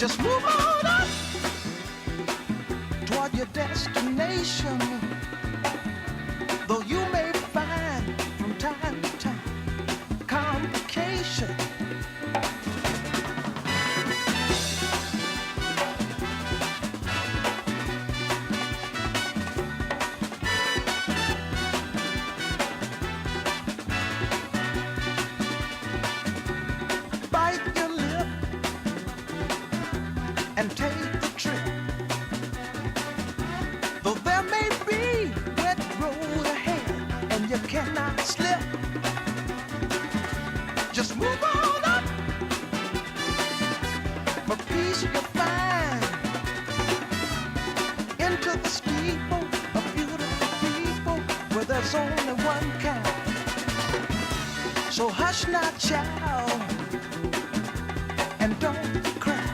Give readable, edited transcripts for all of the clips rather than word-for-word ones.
Just move on up toward your destination. Though you may find from time to time complication. Bite your lip and take the trip. Though there may be wet road ahead and you cannot slip, just move on up for peace you'll find. Into the steeple of beautiful people where there's only one kind. So hush not, child, and don't cry.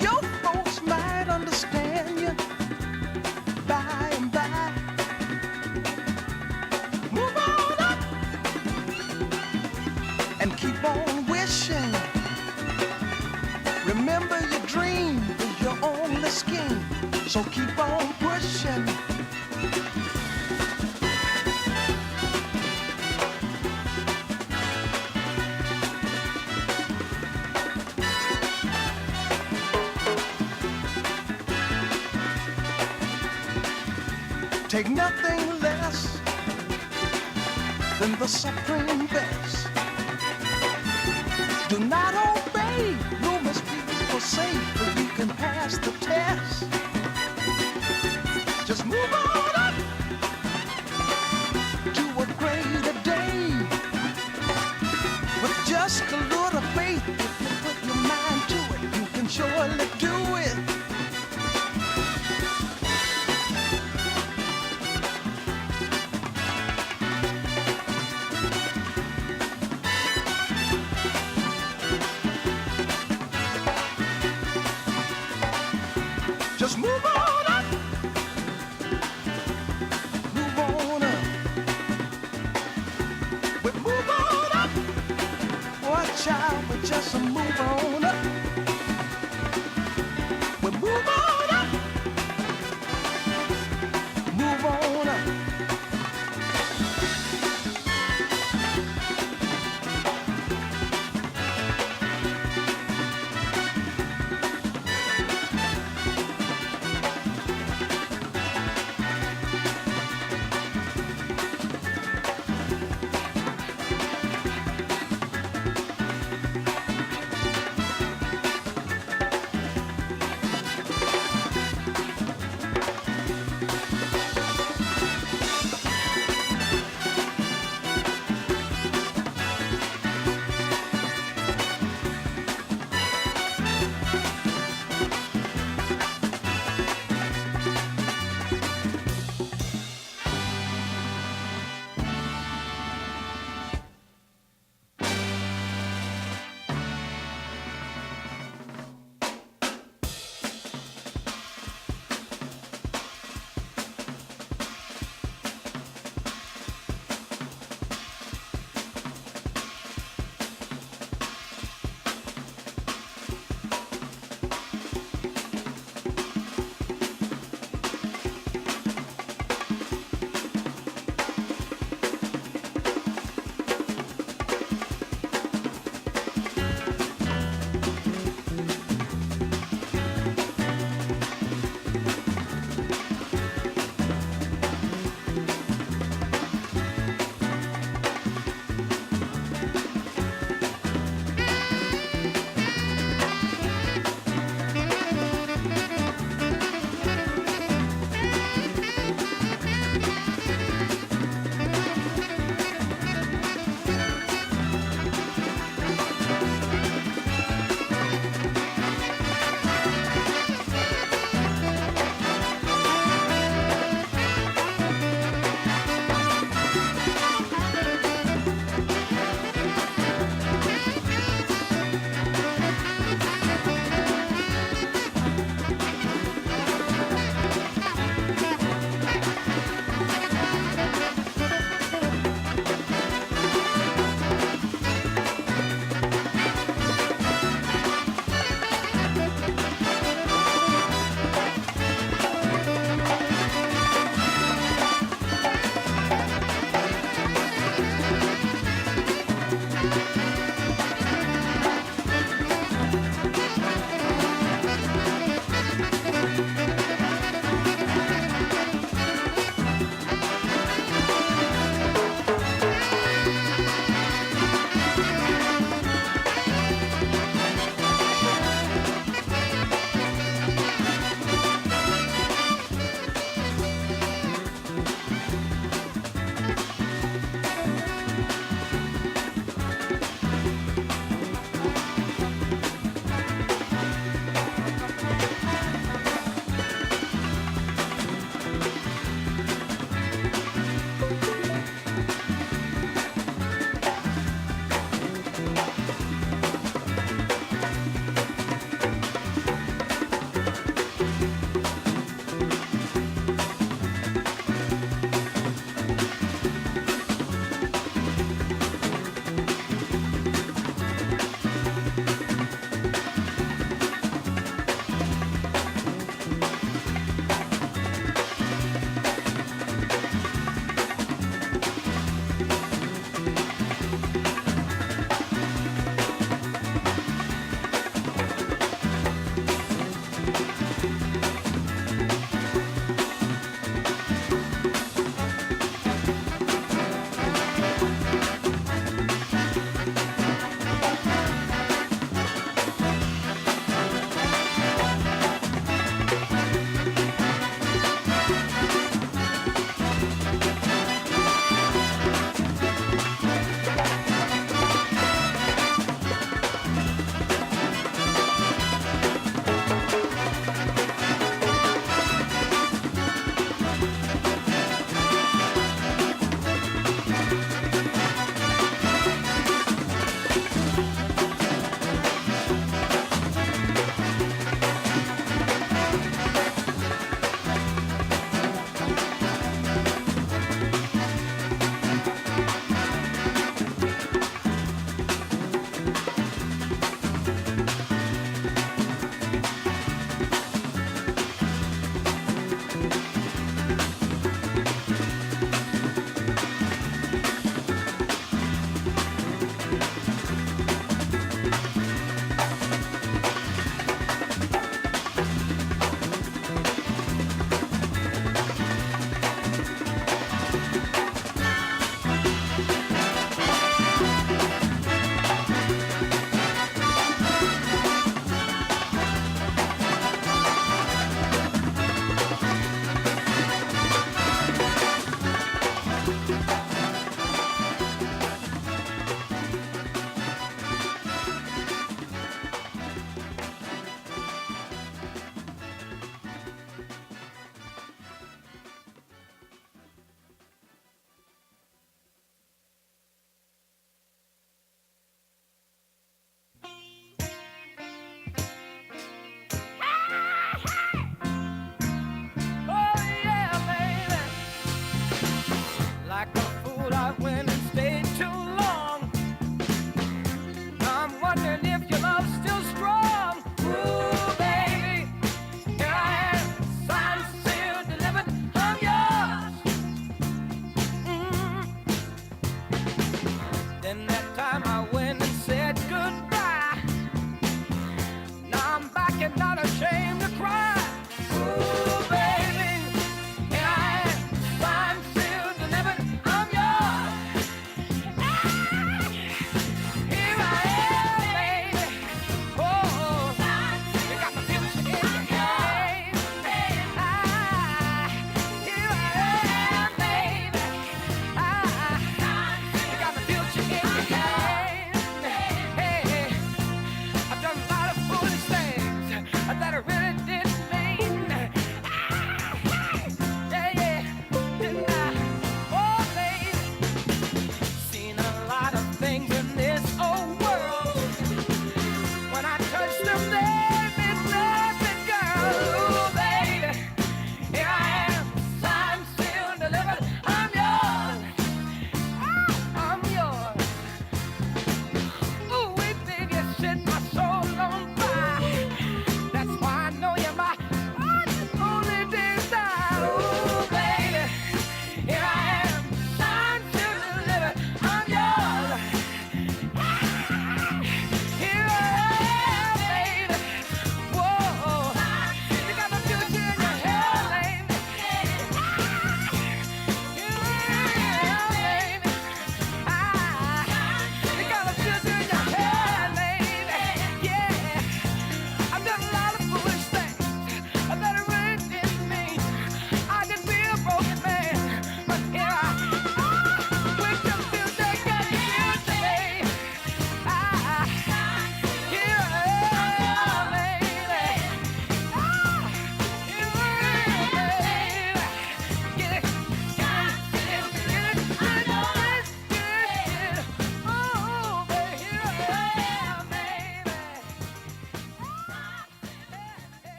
Your folks might understand you by and by. Move on up and keep on wishing. Remember your dream is your only scheme, so keep on pushing. Take nothing less than the supreme best. Do not obey rumors people say, but you can pass the test. Just move on up to a greater day. With just a little faith, if you put your mind to it, you can surely do it. Just move on up. Move on up. We move on up. Watch out, we just move on up. We move on up. Move on up. really didn't mean. Yeah, yeah, didn't I? Oh, baby, seen a lot of things in this old world. When I touch them, they meant nothing, girl. Ooh, baby, here I am, signed, sealed, delivered. I'm yours. I'm yours. Ooh, wait, baby, you set my soul on fire. That's why I know you're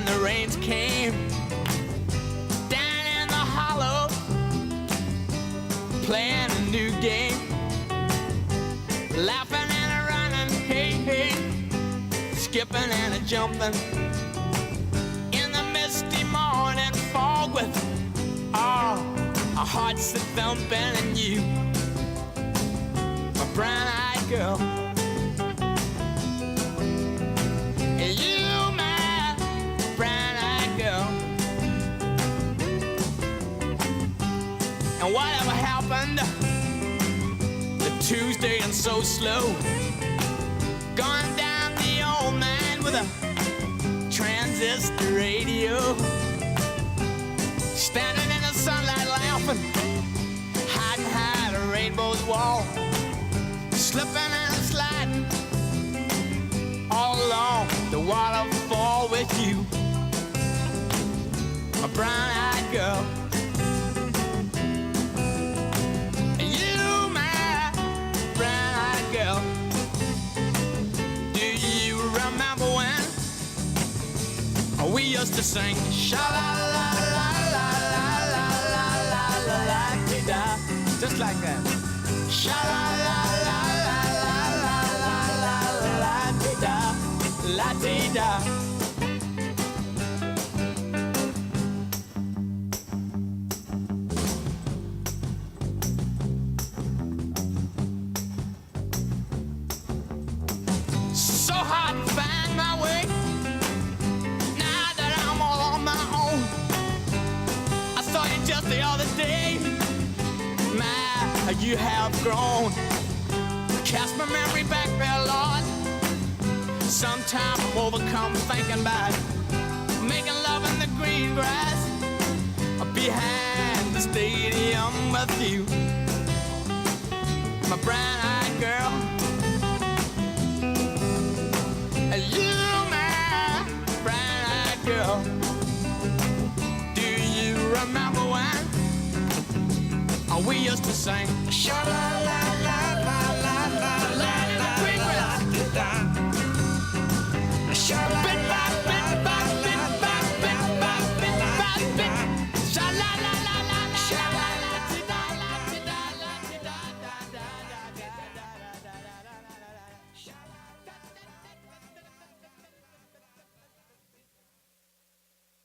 when the rains came. Down in the hollow, playing a new game. Laughing and a running, hey, hey. Skipping and a jumping. In the misty morning fog with our hearts a thumping. And you, my brown-eyed girl. And you, my brown-eyed girl. And whatever happened to Tuesday and so slow? Gone down the old man with a transistor radio. Standing in the sunlight laughing, hiding behind a rainbow's wall. Slipping and sliding all along the waterfall with you, my brown-eyed girl. You, my brown-eyed girl. Do you remember when we used to sing sha-la-la-la-la-la-la-la-la-la-la-la-la-la-la-la-la, just like that? Sha-la-la-la-la-la-la-la-la-la-la-la-la-la. So hard to find my way now that I'm all on my own. I saw you just the other day. My, you have grown. Cast my memory back there, Lord. Sometimes I'm overcome thinking about making love in the green grass behind the stadium with you, my brown-eyed girl. You, my brown-eyed girl. Do you remember when we used to sing sha-la-la-la-la-la-la-la-la in the green grass?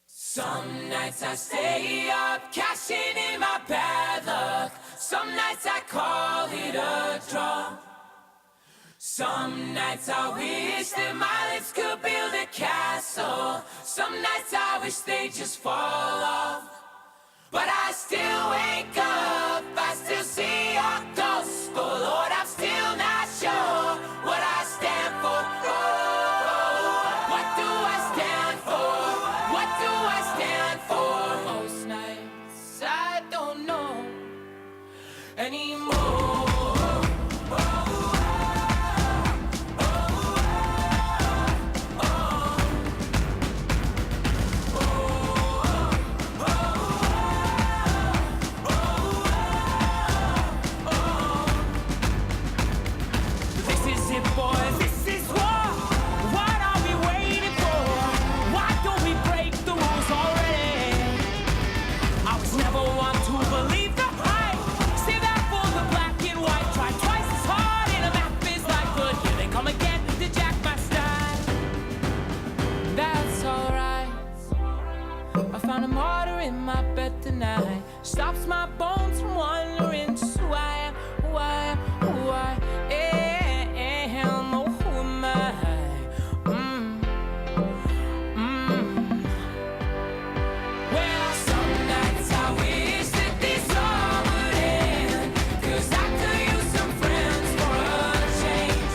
Some nights I stay up, cashing in my bad luck. Some nights I call it a draw. Some nights I wish that my lips could build a castle. Some nights I wish they just fall off. But I still wake up, I still see your ghost. Oh Lord, I'm still not sure what I stand for. Oh, what do I stand for? What do I stand for? Most nights I don't know anymore. Stops my bones from wondering just why am, oh, who am I? Well, some nights I wish that this all would end, 'cause I could use some friends for a change.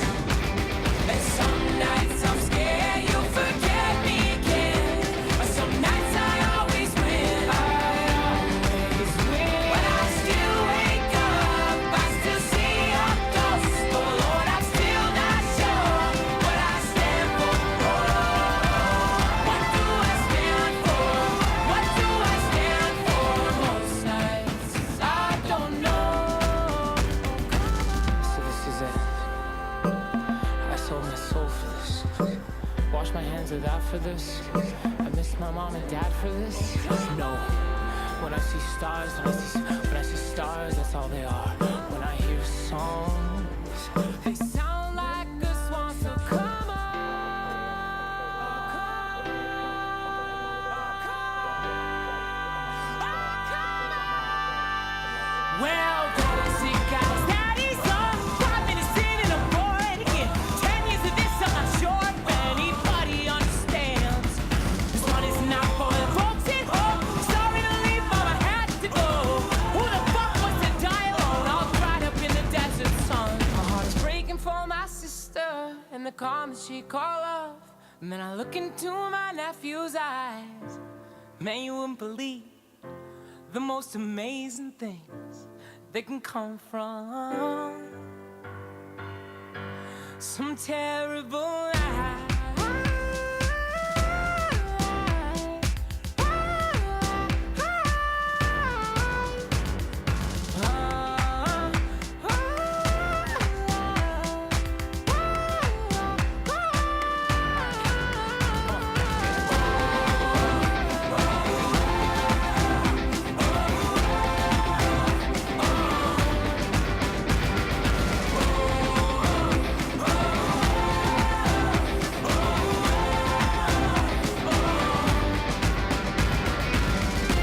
And some nights I'm scared you'll forget me again, but some nights I always win. But I still wake up, I still see your ghost. Oh Lord, I'm still not sure what I stand for. What do I stand for? What do I stand for? Most nights I don't know. So this is it. I sold my soul for this. Wash my hands of that for this. I miss my mom and dad for this. No. When I see stars, when I see stars, that's all they are. When I hear songs, they sound like a swan. So come on, come on. Well, daddy, see guys, daddy's on. 5 minutes in and I'm bored again. 10 years of this, I'm not sure if anybody understands. This one is not for the folks at home. Sorry to leave, mom, I had to go. Who the fuck wants to die alone? All dried up in the desert sun. My heart is breaking for my sister and the calm that she call love. And then I look into my nephew's eyes. Man, you wouldn't believe the most amazing things that can come from some terrible lie.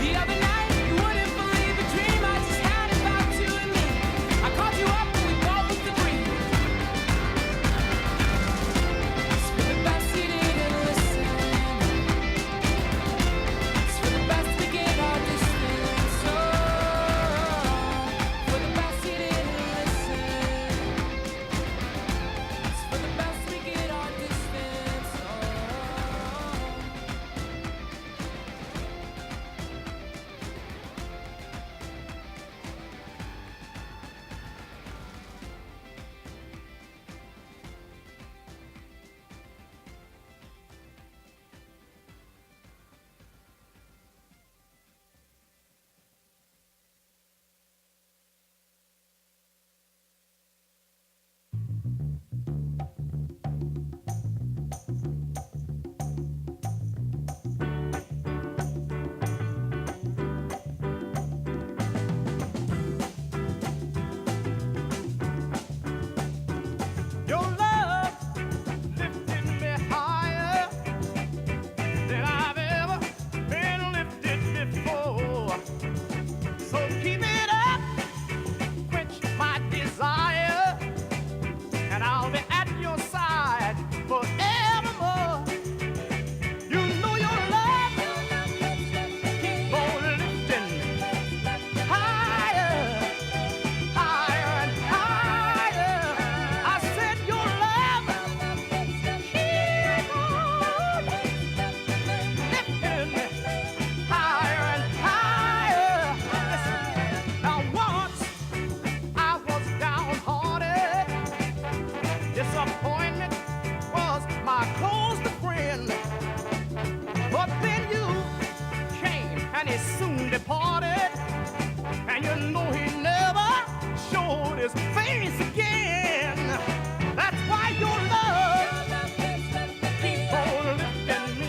The other night, you wouldn't believe the dream I just had about you and me. I called you up and we both agreed. It's for the best you didn't listen. It's for the best we get our distance. Oh, for the best you didn't listen. It's for the best we get our distance. Oh. Your love lifted me higher than I've ever been lifted before. So keep it up, quench my desire, and I'll be at your side forevermore. You know your love keep on lifting higher, higher and higher. I said your love keep on lifting higher and higher. Listen, now once I was downhearted. Disappointment was my closest friend. But then you came and he soon departed. And you know he never showed his face again. That's why your love keep on lifting me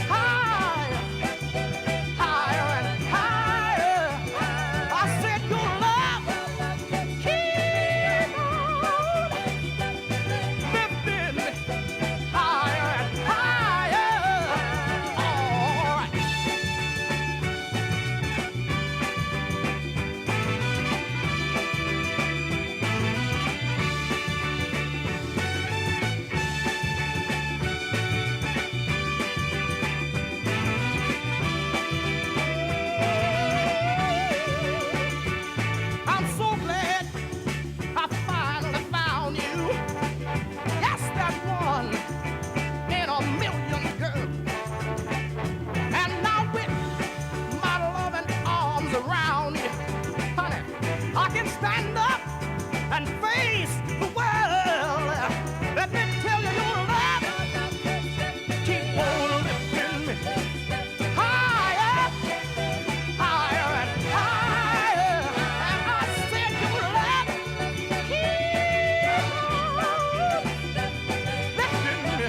higher, higher and higher. I said your love keep on lifting me higher and higher. All right. I'm so glad I finally found you. Yes, that one in a million, girl. And now with my loving arms around you, honey, I can stand up and face the world. Let me tell you, your love keep on lifting me higher, higher and higher. And I said your love keep on lifting me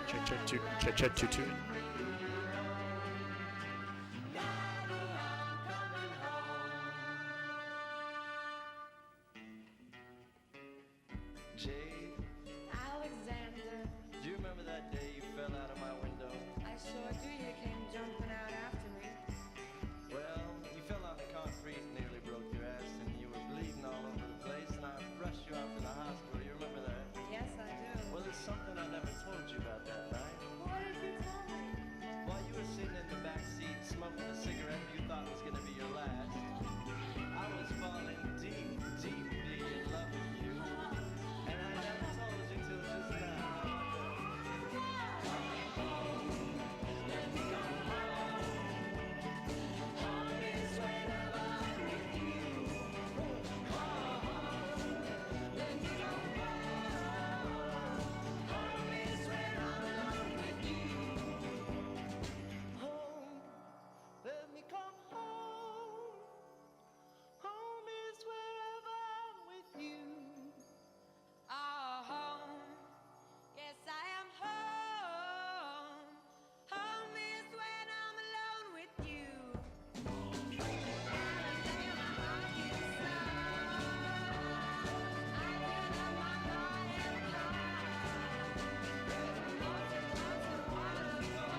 Check 2 2. Jade, Alexander, do you remember that day you fell out of my window? I sure do. You came jumping out after me. Well, you fell on the concrete and nearly broke your ass, and you were bleeding all over the place, and I rushed you out to the hospital. You remember that? Yes, I do. Well, there's something I never told you about that night. What did you tell me? While you were sitting in the back seat smoking a cigarette you thought was going to be your last, I was falling deep, deeply in love with you, and I never told you till just now. Home, let me come home. Home is wherever I'm with you. Oh, home. Yes, I am home. Home is when I'm alone with you. Alabama, Arkansas. I get up my heart and cry. Mountain, mountain, waterfall.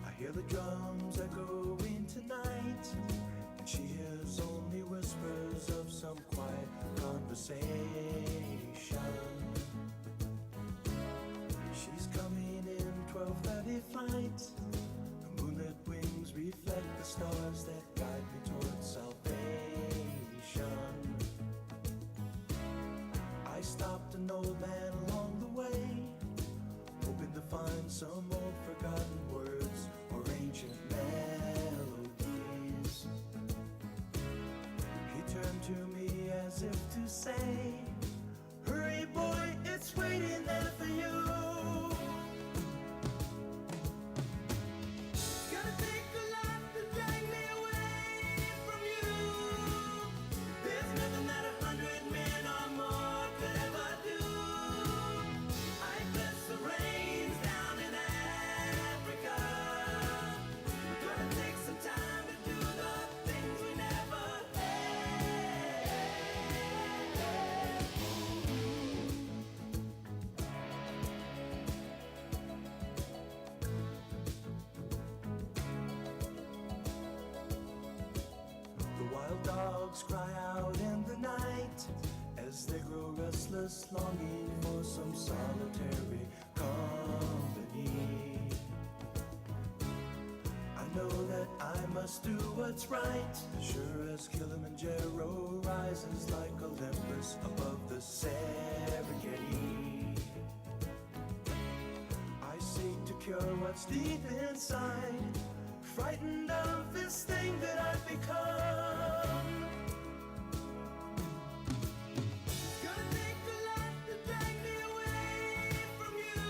I hear the drums echoing tonight, and she hears only whispers of some quiet conversation. She's coming in 12:30 flight. The moonlit wings reflect the stars that guide me towards salvation. I stopped an old man along the way, hoping to find some old forgotten words or ancient melodies. He turned to me as if to say, "Hurry, boy, it's waiting there for you." It's gonna take a lot to drag me away from you. There's nothing that 100 men or more could ever do. I bless the rains down in Africa. We're gonna take some time to do the things we never had. The wild dogs cry out in the night as they grow restless, longing for some solitary company. I know that I must do what's right, sure as Kilimanjaro rises like Olympus above the Serengeti. I seek to cure what's deep inside, frightened of this thing that I've become. It's gonna take a lot to drag me away from you.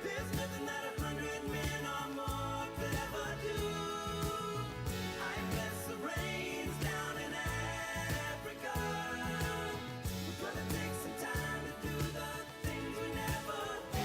There's nothing that 100 men or more could ever do. I bless the rains down in Africa. We're gonna take some time to do the things we never had.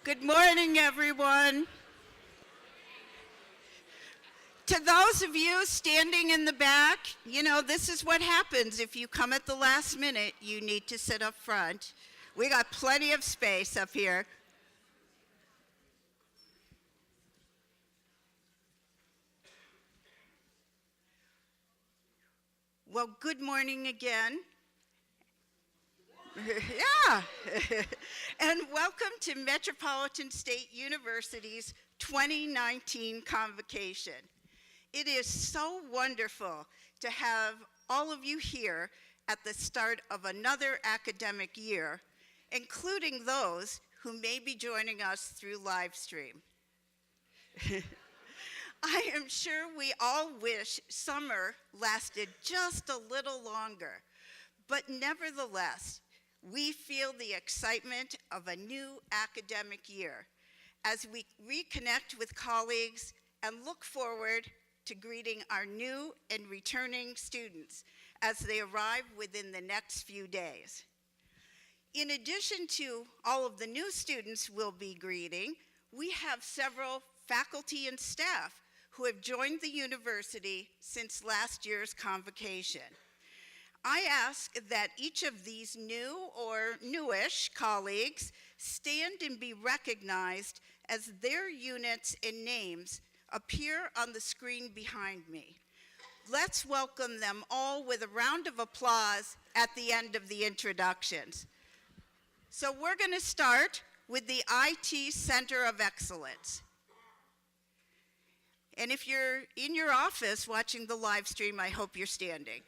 Good morning, everyone. To those of you standing in the back, you know, this is what happens if you come at the last minute. You need to sit up front. We got plenty of space up here. Well, good morning again. Yeah. And welcome to Metropolitan State University's 2019 Convocation. It is so wonderful to have all of you here at the start of another academic year, including those who may be joining us through live stream. I am sure we all wish summer lasted just a little longer, but nevertheless, we feel the excitement of a new academic year as we reconnect with colleagues and look forward to greeting our new and returning students as they arrive within the next few days. In addition to all of the new students we'll be greeting, we have several faculty and staff who have joined the university since last year's convocation. I ask that each of these new or newish colleagues stand and be recognized as their units and names appear on the screen behind me. Let's welcome them all with a round of applause at the end of the introductions. So we're going to start with the IT Center of Excellence. And if you're in your office watching the live stream, I hope you're standing.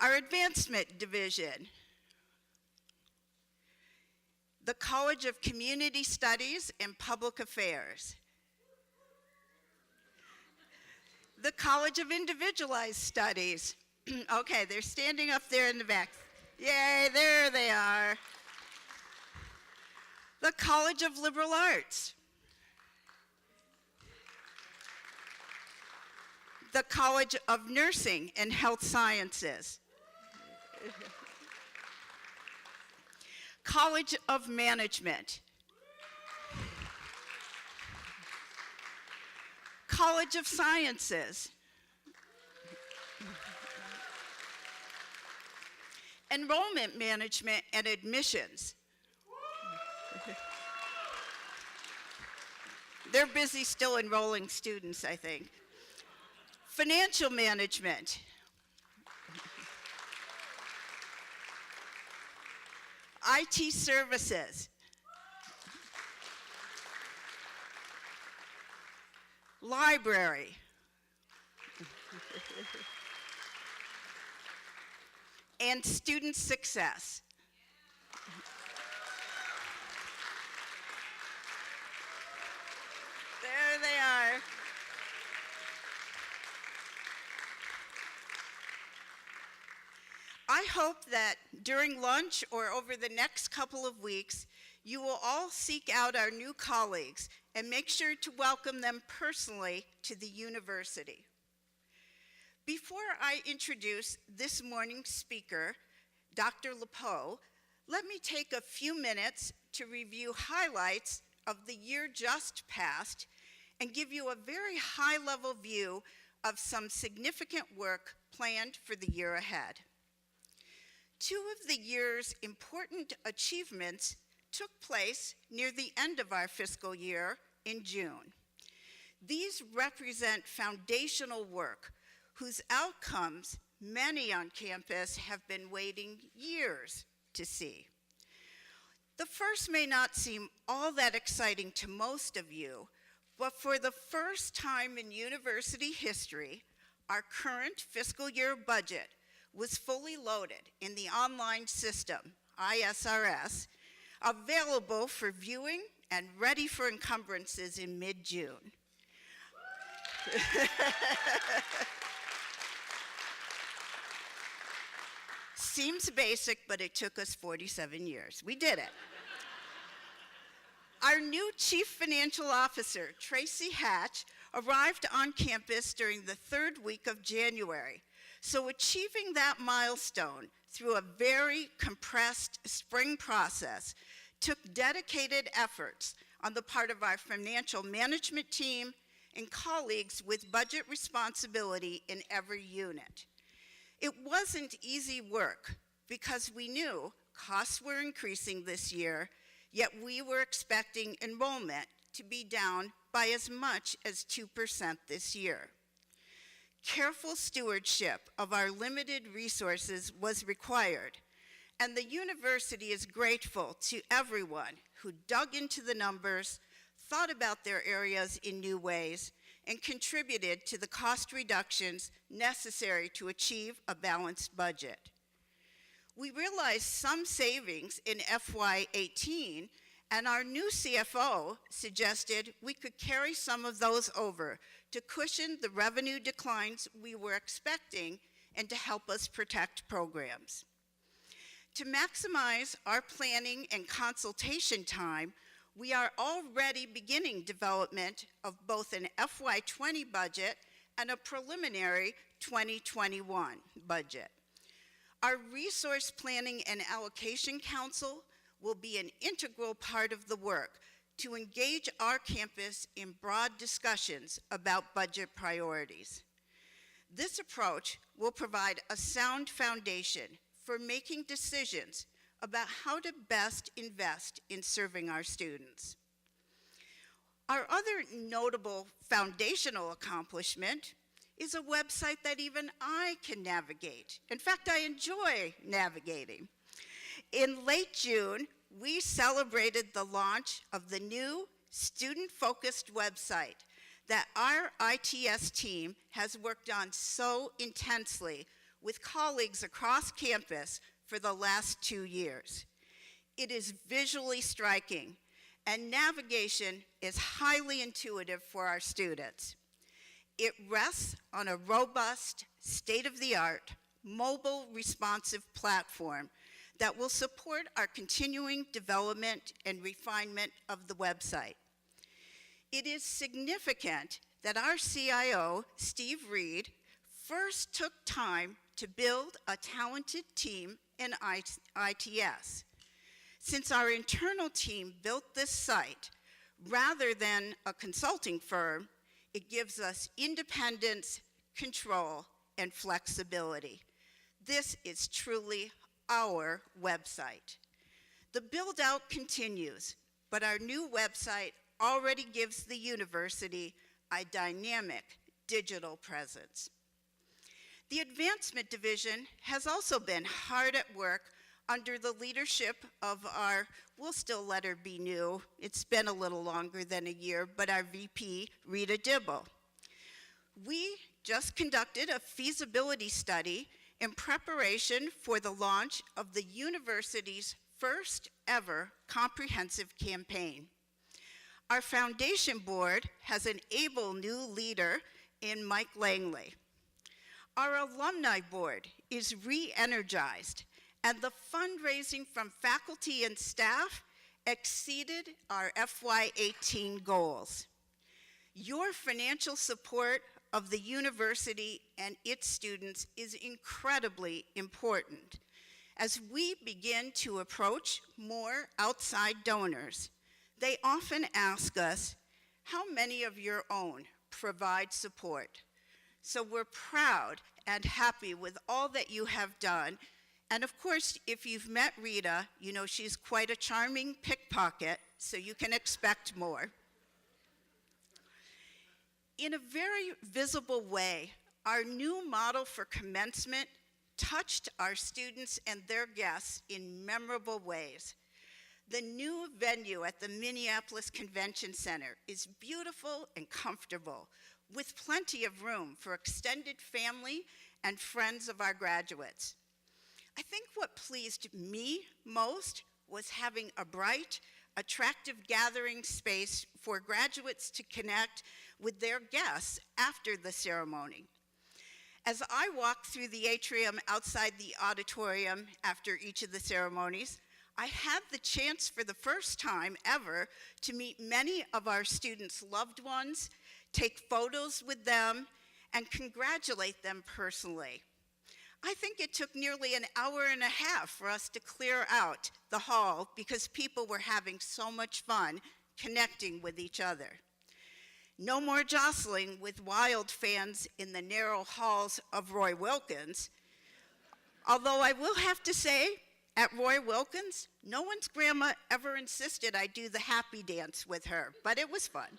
Our Advancement Division, the College of Community Studies and Public Affairs, the College of Individualized Studies. Okay, they're standing up there in the back. Yay, there they are. The College of Liberal Arts, the College of Nursing and Health Sciences, College of Management, College of Sciences, Enrollment Management and Admissions. They're busy still enrolling students, I think. Financial Management. IT Services. Library. And Student Success. There they are. I hope that during lunch or over the next couple of weeks, you will all seek out our new colleagues and make sure to welcome them personally to the university. Before I introduce this morning's speaker, Dr. LePeau, let me take a few minutes to review highlights of the year just passed and give you a very high-level view of some significant work planned for the year ahead. Two of the year's important achievements took place near the end of our fiscal year in June. These represent foundational work whose outcomes many on campus have been waiting years to see. The first may not seem all that exciting to most of you, but for the first time in university history, our current fiscal year budget was fully loaded in the online system, ISRS, available for viewing and ready for encumbrances in mid-June. Seems basic, but it took us 47 years. We did it. Our new Chief Financial Officer, Tracy Hatch, arrived on campus during the third week of January, So achieving that milestone through a very compressed spring process took dedicated efforts on the part of our financial management team and colleagues with budget responsibility in every unit. It wasn't easy work because we knew costs were increasing this year, yet we were expecting enrollment to be down by as much as 2% this year. Careful stewardship of our limited resources was required, and the university is grateful to everyone who dug into the numbers, thought about their areas in new ways, and contributed to the cost reductions necessary to achieve a balanced budget. We realized some savings in FY18, and our new CFO suggested we could carry some of those over to cushion the revenue declines we were expecting and to help us protect programs. To maximize our planning and consultation time, we are already beginning development of both an FY20 budget and a preliminary 2021 budget. Our Resource Planning and Allocation Council will be an integral part of the work to engage our campus in broad discussions about budget priorities. This approach will provide a sound foundation for making decisions about how to best invest in serving our students. Our other notable foundational accomplishment is a website that even I can navigate. In fact, I enjoy navigating. In late June, we celebrated the launch of the new student-focused website that our ITS team has worked on so intensely with colleagues across campus for the last 2 years. It is visually striking, and navigation is highly intuitive for our students. It rests on a robust, state-of-the-art, mobile responsive platform that will support our continuing development and refinement of the website. It is significant that our CIO, Steve Reed, first took time to build a talented team in ITS. Since our internal team built this site, rather than a consulting firm, it gives us independence, control, and flexibility. This is truly our website. The build-out continues, but our new website already gives the university a dynamic digital presence. The Advancement Division has also been hard at work under the leadership of our, we'll still let her be new, it's been a little longer than a year, but our VP, Rita Dibble. We just conducted a feasibility study in preparation for the launch of the university's first ever comprehensive campaign. Our foundation board has an able new leader in Mike Langley. Our alumni board is re-energized, and the fundraising from faculty and staff exceeded our FY18 goals. Your financial support of the university and its students is incredibly important as we begin to approach more outside donors. They often ask us, how many of your own provide support? So we're proud and happy with all that you have done. And of course, if you've met Rita, you know she's quite a charming pickpocket, so you can expect more. In a very visible way, our new model for commencement touched our students and their guests in memorable ways. The new venue at the Minneapolis Convention Center is beautiful and comfortable, with plenty of room for extended family and friends of our graduates. I think what pleased me most was having a bright, attractive gathering space for graduates to connect with their guests after the ceremony. As I walked through the atrium outside the auditorium after each of the ceremonies, I had the chance for the first time ever to meet many of our students' loved ones, take photos with them, and congratulate them personally. I think it took nearly an hour and a half for us to clear out the hall because people were having so much fun connecting with each other. No more jostling with wild fans in the narrow halls of Roy Wilkins. Although I will have to say, at Roy Wilkins, no one's grandma ever insisted I do the happy dance with her, but it was fun.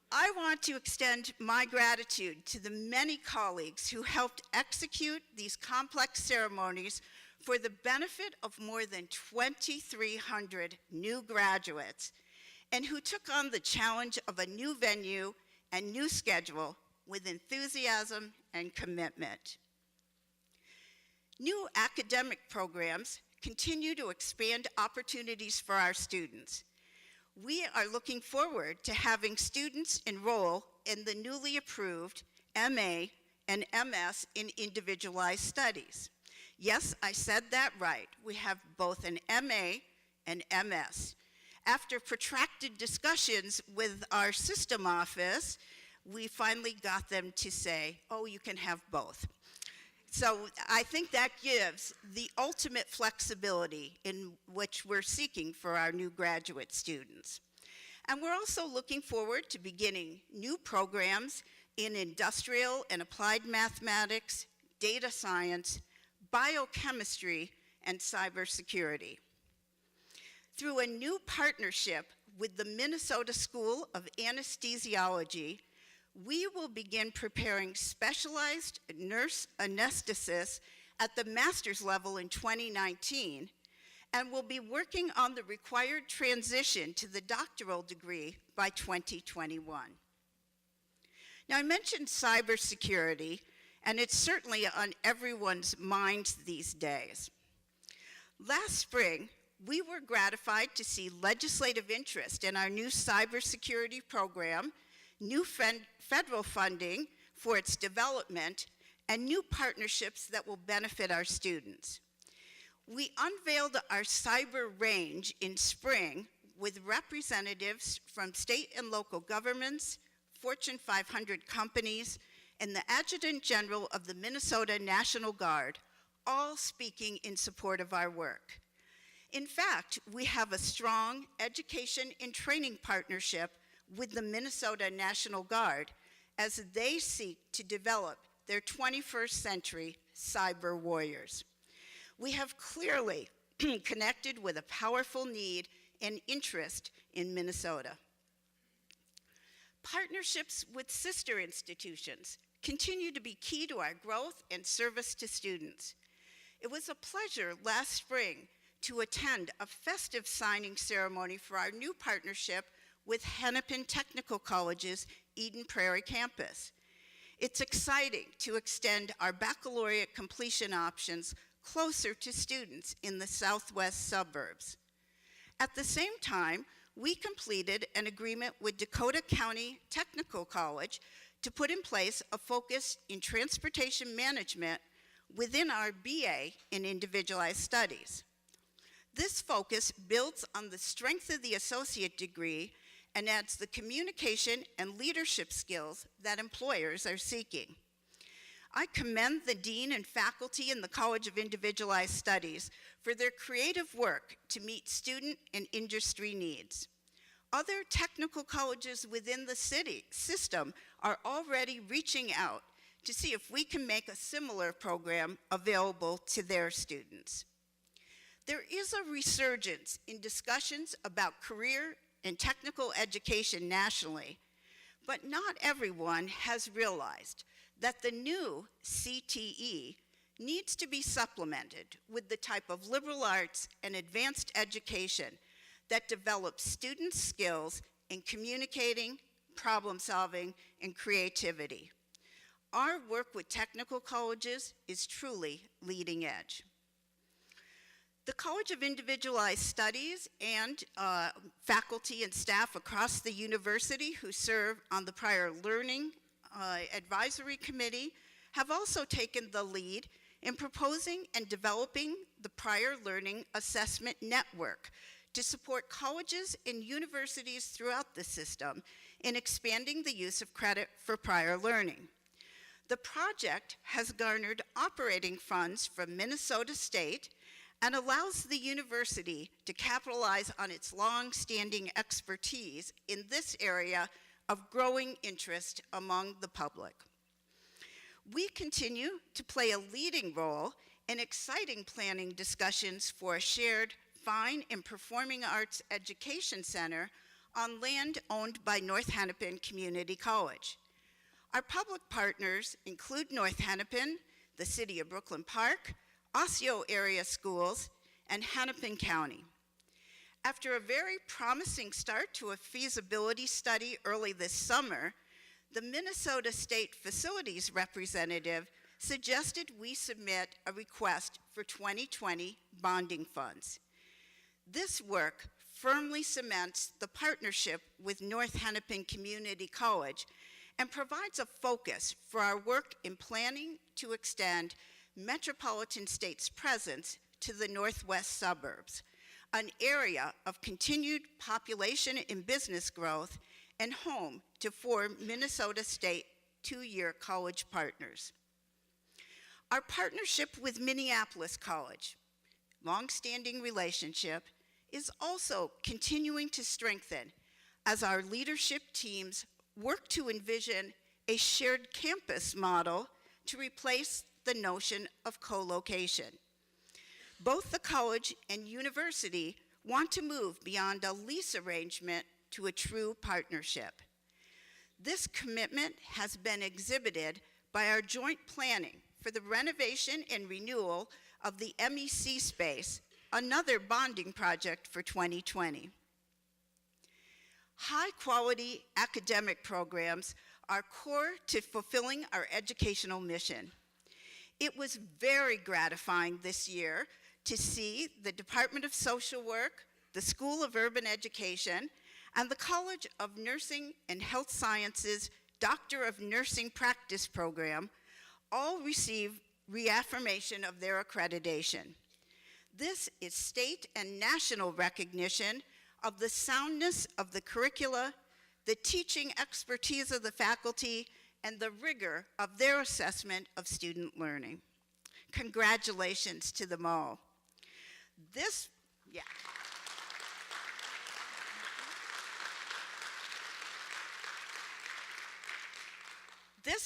I want to extend my gratitude to the many colleagues who helped execute these complex ceremonies for the benefit of more than 2,300 new graduates, and who took on the challenge of a new venue and new schedule with enthusiasm and commitment. New academic programs continue to expand opportunities for our students. We are looking forward to having students enroll in the newly approved MA and MS in individualized studies. Yes, I said that right. We have both an MA and MS. After protracted discussions with our system office, we finally got them to say, oh, you can have both. So I think that gives the ultimate flexibility in which we're seeking for our new graduate students. And we're also looking forward to beginning new programs in industrial and applied mathematics, data science, biochemistry, and cybersecurity. Through a new partnership with the Minnesota School of Anesthesiology, we will begin preparing specialized nurse anesthetists at the master's level in 2019, and will be working on the required transition to the doctoral degree by 2021. Now, I mentioned cybersecurity, and it's certainly on everyone's minds these days. Last spring, we were gratified to see legislative interest in our new cybersecurity program, new federal funding for its development, and new partnerships that will benefit our students. We unveiled our cyber range in spring with representatives from state and local governments, Fortune 500 companies, and the Adjutant General of the Minnesota National Guard, all speaking in support of our work. In fact, we have a strong education and training partnership with the Minnesota National Guard as they seek to develop their 21st century cyber warriors. We have clearly connected with a powerful need and interest in Minnesota. Partnerships with sister institutions continue to be key to our growth and service to students. It was a pleasure last spring to attend a festive signing ceremony for our new partnership with Hennepin Technical College's Eden Prairie campus. It's exciting to extend our baccalaureate completion options closer to students in the southwest suburbs. At the same time, we completed an agreement with Dakota County Technical College to put in place a focus in transportation management within our BA in individualized studies. This focus builds on the strength of the associate degree and adds the communication and leadership skills that employers are seeking. I commend the dean and faculty in the College of Individualized Studies for their creative work to meet student and industry needs. Other technical colleges within the city system are already reaching out to see if we can make a similar program available to their students. There is a resurgence in discussions about career and technical education nationally, but not everyone has realized that the new CTE needs to be supplemented with the type of liberal arts and advanced education that develops students' skills in communicating, problem solving, and creativity. Our work with technical colleges is truly leading edge. The College of Individualized Studies and faculty and staff across the university who serve on the Prior Learning Advisory Committee have also taken the lead in proposing and developing the Prior Learning Assessment Network to support colleges and universities throughout the system in expanding the use of credit for prior learning. The project has garnered operating funds from Minnesota State and allows the university to capitalize on its long-standing expertise in this area of growing interest among the public. We continue to play a leading role in exciting planning discussions for a shared fine and performing arts education center on land owned by North Hennepin Community College. Our public partners include North Hennepin, the City of Brooklyn Park, Osseo Area Schools, and Hennepin County. After a very promising start to a feasibility study early this summer, the Minnesota State Facilities Representative suggested we submit a request for 2020 bonding funds. This work firmly cements the partnership with North Hennepin Community College and provides a focus for our work in planning to extend Metropolitan State's presence to the northwest suburbs, an area of continued population and business growth and home to 4 Minnesota State two-year college partners. Our partnership with Minneapolis College, long-standing relationship, is also continuing to strengthen as our leadership teams work to envision a shared campus model to replace the notion of co-location. Both the college and university want to move beyond a lease arrangement to a true partnership. This commitment has been exhibited by our joint planning for the renovation and renewal of the MEC space, another bonding project for 2020. High-quality academic programs are core to fulfilling our educational mission. It was very gratifying this year to see the Department of Social Work, the School of Urban Education, and the College of Nursing and Health Sciences Doctor of Nursing Practice program all receive reaffirmation of their accreditation. This is state and national recognition of the soundness of the curricula, the teaching expertise of the faculty, and the rigor of their assessment of student learning. Congratulations to them all. This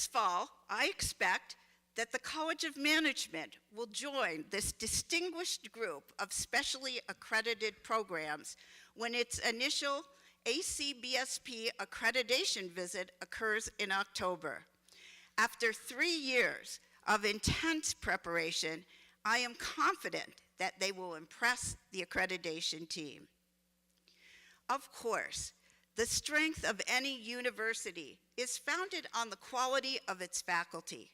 fall, I expect that the College of Management will join this distinguished group of specially accredited programs when its initial ACBSP accreditation visit occurs in October. After 3 years of intense preparation, I am confident that they will impress the accreditation team. Of course, the strength of any university is founded on the quality of its faculty.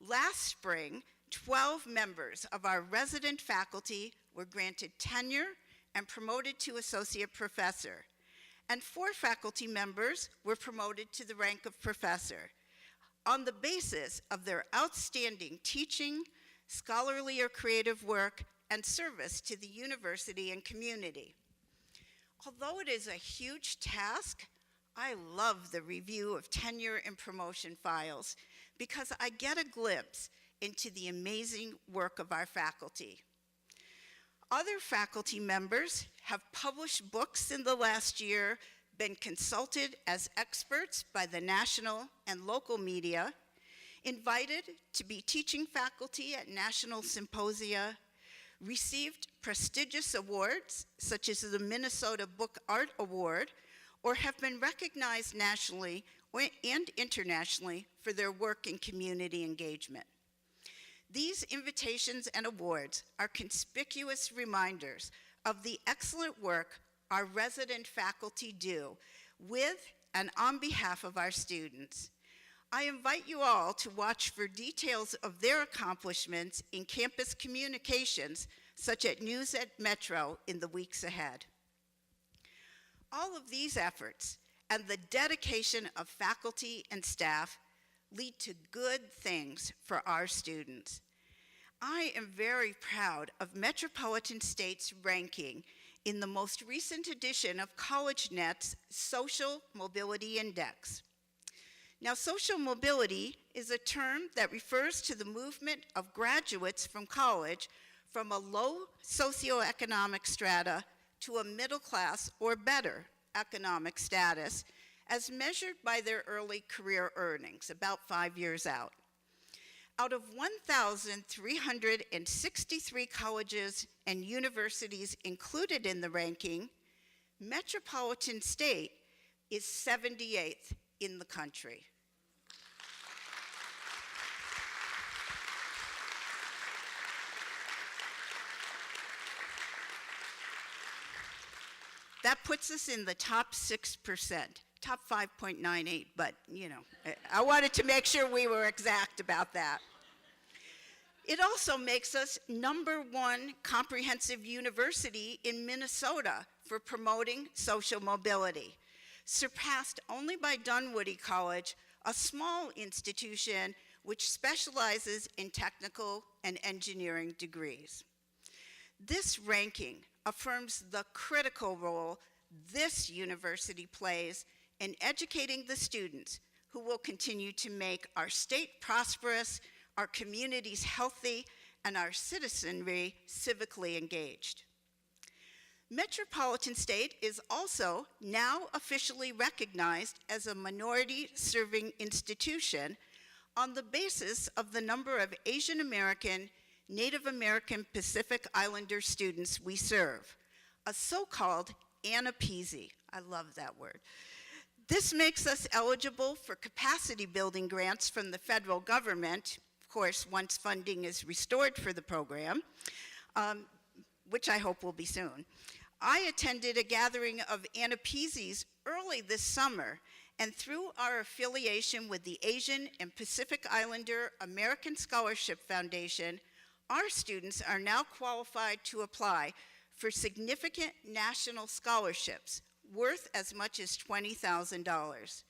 Last spring, 12 members of our resident faculty were granted tenure and promoted to associate professor, and 4 faculty members were promoted to the rank of professor on the basis of their outstanding teaching, scholarly or creative work, and service to the university and community. Although it is a huge task, I love the review of tenure and promotion files because I get a glimpse into the amazing work of our faculty. Other faculty members have published books in the last year, been consulted as experts by the national and local media, invited to be teaching faculty at national symposia, received prestigious awards such as the Minnesota Book Art Award, or have been recognized nationally and internationally for their work in community engagement. These invitations and awards are conspicuous reminders of the excellent work our resident faculty do with and on behalf of our students. I invite you all to watch for details of their accomplishments in campus communications, such as News at Metro, in the weeks ahead. All of these efforts and the dedication of faculty and staff lead to good things for our students. I am very proud of Metropolitan State's ranking in the most recent edition of CollegeNet's Social Mobility Index. Now, social mobility is a term that refers to the movement of graduates from college from a low socioeconomic strata to a middle class or better economic status as measured by their early career earnings, about 5 years out. Out of 1,363 colleges and universities included in the ranking, Metropolitan State is 78th in the country. That puts us in the top 6%, top 5.98, but you know, I wanted to make sure we were exact about that. It also makes us #1 comprehensive university in Minnesota for promoting social mobility, surpassed only by Dunwoody College, a small institution which specializes in technical and engineering degrees. This ranking affirms the critical role this university plays in educating the students who will continue to make our state prosperous, our communities healthy, and our citizenry civically engaged. Metropolitan State is also now officially recognized as a minority-serving institution on the basis of the number of Asian American, Native American Pacific Islander students we serve, a so-called ANAPISI. I love that word. This makes us eligible for capacity building grants from the federal government, of course, once funding is restored for the program, which I hope will be soon. I attended a gathering of ANAPISIs early this summer, and through our affiliation with the Asian and Pacific Islander American Scholarship Foundation, our students are now qualified to apply for significant national scholarships worth as much as $20,000.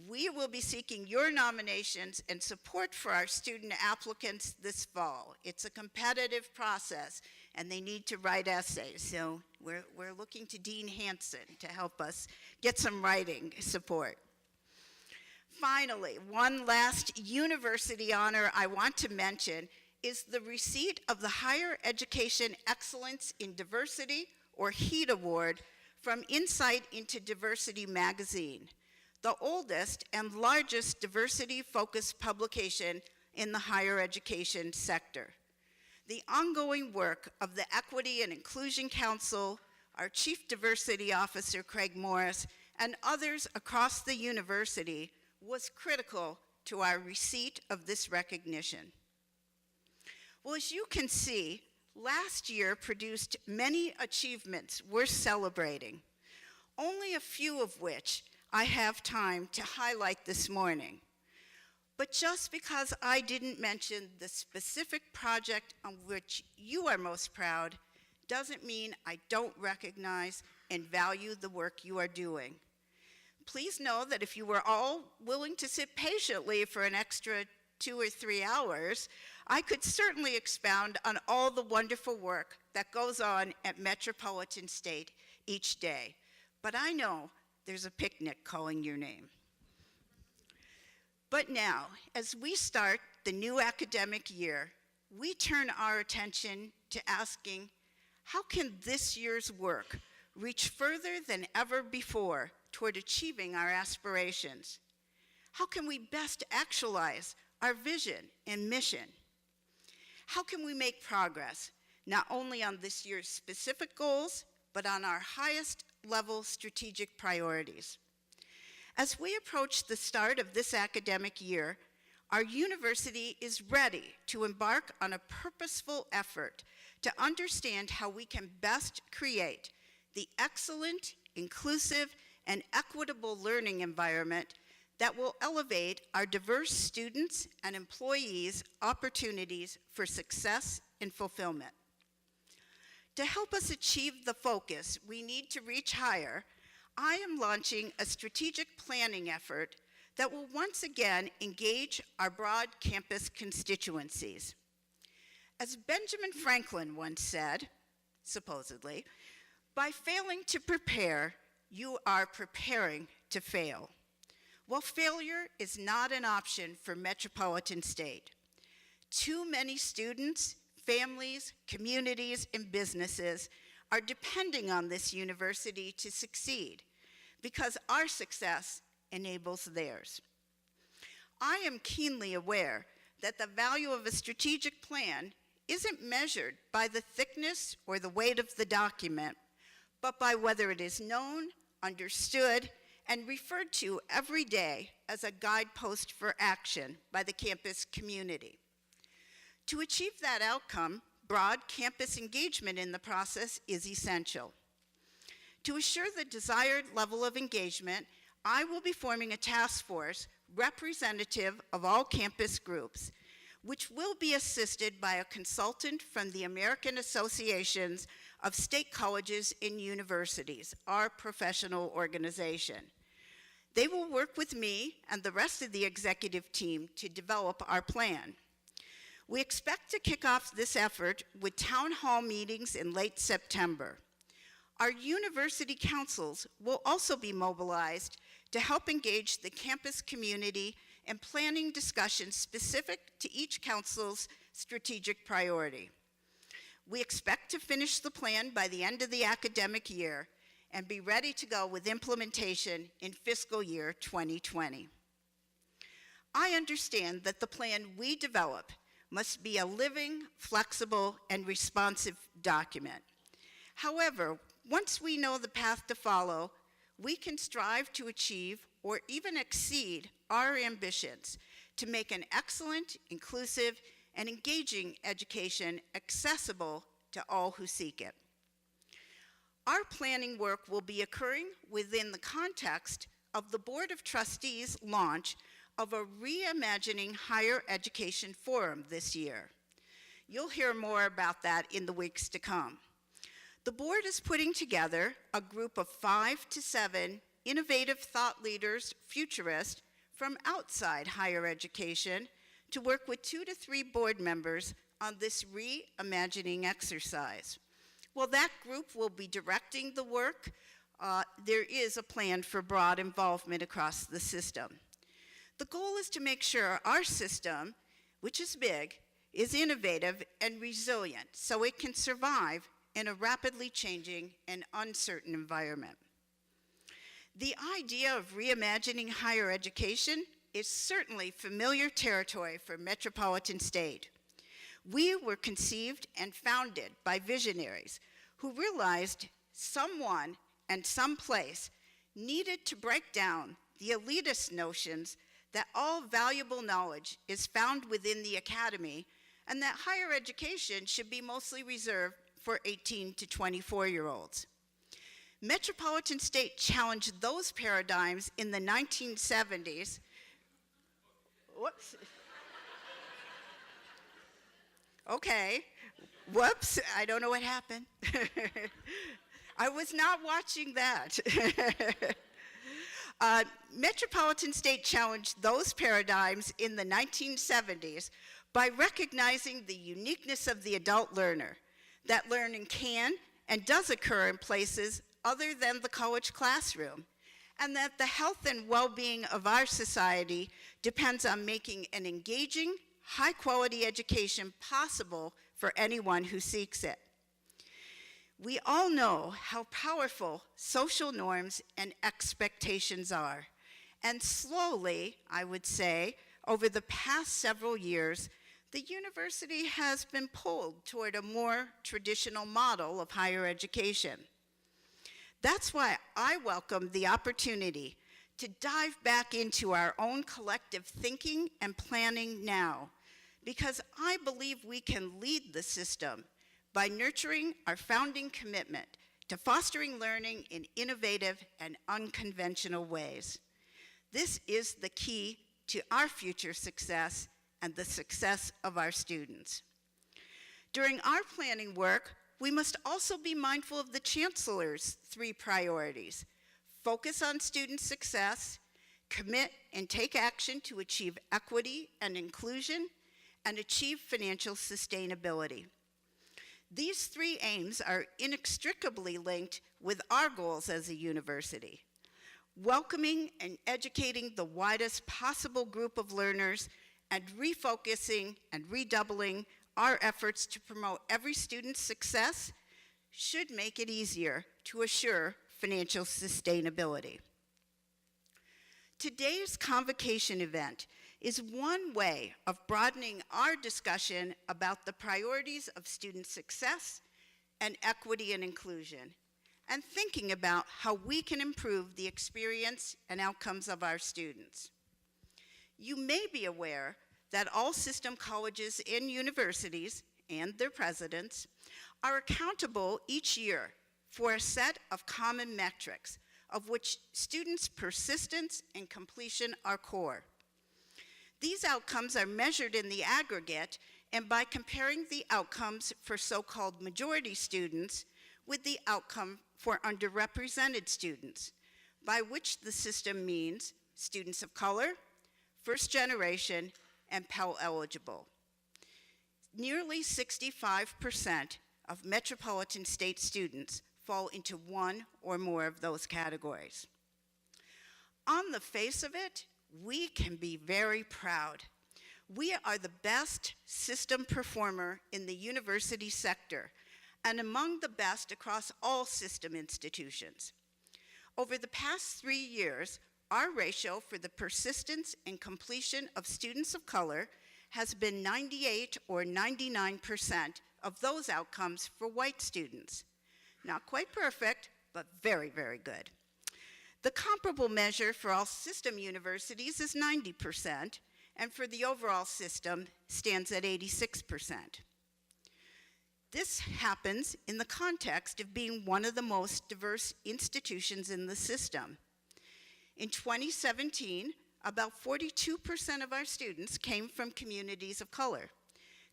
We will be seeking your nominations and support for our student applicants this fall. It's a competitive process, and they need to write essays, so we're looking to Dean Hansen to help us get some writing support. Finally, one last university honor I want to mention is the receipt of the Higher Education Excellence in Diversity, or HEAT Award, from Insight into Diversity magazine, the oldest and largest diversity-focused publication in the higher education sector. The ongoing work of the Equity and Inclusion Council, our Chief Diversity Officer, Craig Morris, and others across the university was critical to our receipt of this recognition. Well, as you can see, last year produced many achievements worth celebrating, only a few of which I have time to highlight this morning. But just because I didn't mention the specific project on which you are most proud doesn't mean I don't recognize and value the work you are doing. Please know that if you were all willing to sit patiently for an extra 2 or 3 hours, I could certainly expound on all the wonderful work that goes on at Metropolitan State each day. But I know there's a picnic calling your name. But now, as we start the new academic year, we turn our attention to asking, how can this year's work reach further than ever before toward achieving our aspirations? How can we best actualize our vision and mission? How can we make progress, not only on this year's specific goals, but on our highest level strategic priorities? As we approach the start of this academic year, our university is ready to embark on a purposeful effort to understand how we can best create the excellent, inclusive, and equitable learning environment that will elevate our diverse students and employees' opportunities for success and fulfillment. To help us achieve the focus we need to reach higher, I am launching a strategic planning effort that will once again engage our broad campus constituencies. As Benjamin Franklin once said, supposedly, by failing to prepare, you are preparing to fail. Well, failure is not an option for Metropolitan State. Too many students, families, communities, and businesses are depending on this university to succeed because our success enables theirs. I am keenly aware that the value of a strategic plan isn't measured by the thickness or the weight of the document, but by whether it is known, understood, and referred to every day as a guidepost for action by the campus community. To achieve that outcome, broad campus engagement in the process is essential. To assure the desired level of engagement, I will be forming a task force representative of all campus groups, which will be assisted by a consultant from the American Associations of State Colleges and Universities, our professional organization. They will work with me and the rest of the executive team to develop our plan. We expect to kick off this effort with town hall meetings in late September. Our university councils will also be mobilized to help engage the campus community in planning discussions specific to each council's strategic priority. We expect to finish the plan by the end of the academic year and be ready to go with implementation in fiscal year 2020. I understand that the plan we develop must be a living, flexible, and responsive document. However, once we know the path to follow, we can strive to achieve or even exceed our ambitions to make an excellent, inclusive, and engaging education accessible to all who seek it. Our planning work will be occurring within the context of the Board of Trustees' launch of a Reimagining Higher Education Forum this year. You'll hear more about that in the weeks to come. The board is putting together a group of 5 to 7 innovative thought leaders, futurists, from outside higher education to work with 2 to 3 board members on this reimagining exercise. Well, that group will be directing the work. There is a plan for broad involvement across the system. The goal is to make sure our system, which is big, is innovative and resilient so it can survive in a rapidly changing and uncertain environment. The idea of reimagining higher education is certainly familiar territory for Metropolitan State. We were conceived and founded by visionaries who realized someone and someplace needed to break down the elitist notions that all valuable knowledge is found within the academy and that higher education should be mostly reserved for 18 to 24-year-olds. Metropolitan State challenged those paradigms in the 1970s. Whoops. Okay, whoops, I don't know what happened. I was not watching that. Metropolitan State challenged those paradigms in the 1970s by recognizing the uniqueness of the adult learner, that learning can and does occur in places other than the college classroom, and that the health and well-being of our society depends on making an engaging, high-quality education possible for anyone who seeks it. We all know how powerful social norms and expectations are, and slowly, I would say, over the past several years, the university has been pulled toward a more traditional model of higher education. That's why I welcome the opportunity to dive back into our own collective thinking and planning now, because I believe we can lead the system by nurturing our founding commitment to fostering learning in innovative and unconventional ways. This is the key to our future success and the success of our students. During our planning work, we must also be mindful of the Chancellor's 3 priorities: focus on student success, commit and take action to achieve equity and inclusion, and achieve financial sustainability. These 3 aims are inextricably linked with our goals as a university. welcoming and educating the widest possible group of learners, and refocusing and redoubling our efforts to promote every student's success should make it easier to assure financial sustainability. Today's convocation event is one way of broadening our discussion about the priorities of student success and equity and inclusion, and thinking about how we can improve the experience and outcomes of our students. You may be aware that all system colleges and universities and their presidents are accountable each year for a set of common metrics of which students' persistence and completion are core. These outcomes are measured in the aggregate and by comparing the outcomes for so-called majority students with the outcome for underrepresented students, by which the system means students of color, first generation, and Pell eligible. Nearly 65% of metropolitan state students fall into one or more of those categories. On the face of it, we can be very proud. We are the best system performer in the university sector and among the best across all system institutions. Over the past 3 years, our ratio for the persistence and completion of students of color has been 98 or 99% of those outcomes for white students. Not quite perfect, but very, very good. The comparable measure for all system universities is 90%, and for the overall system stands at 86%. This happens in the context of being one of the most diverse institutions in the system. In 2017, about 42% of our students came from communities of color,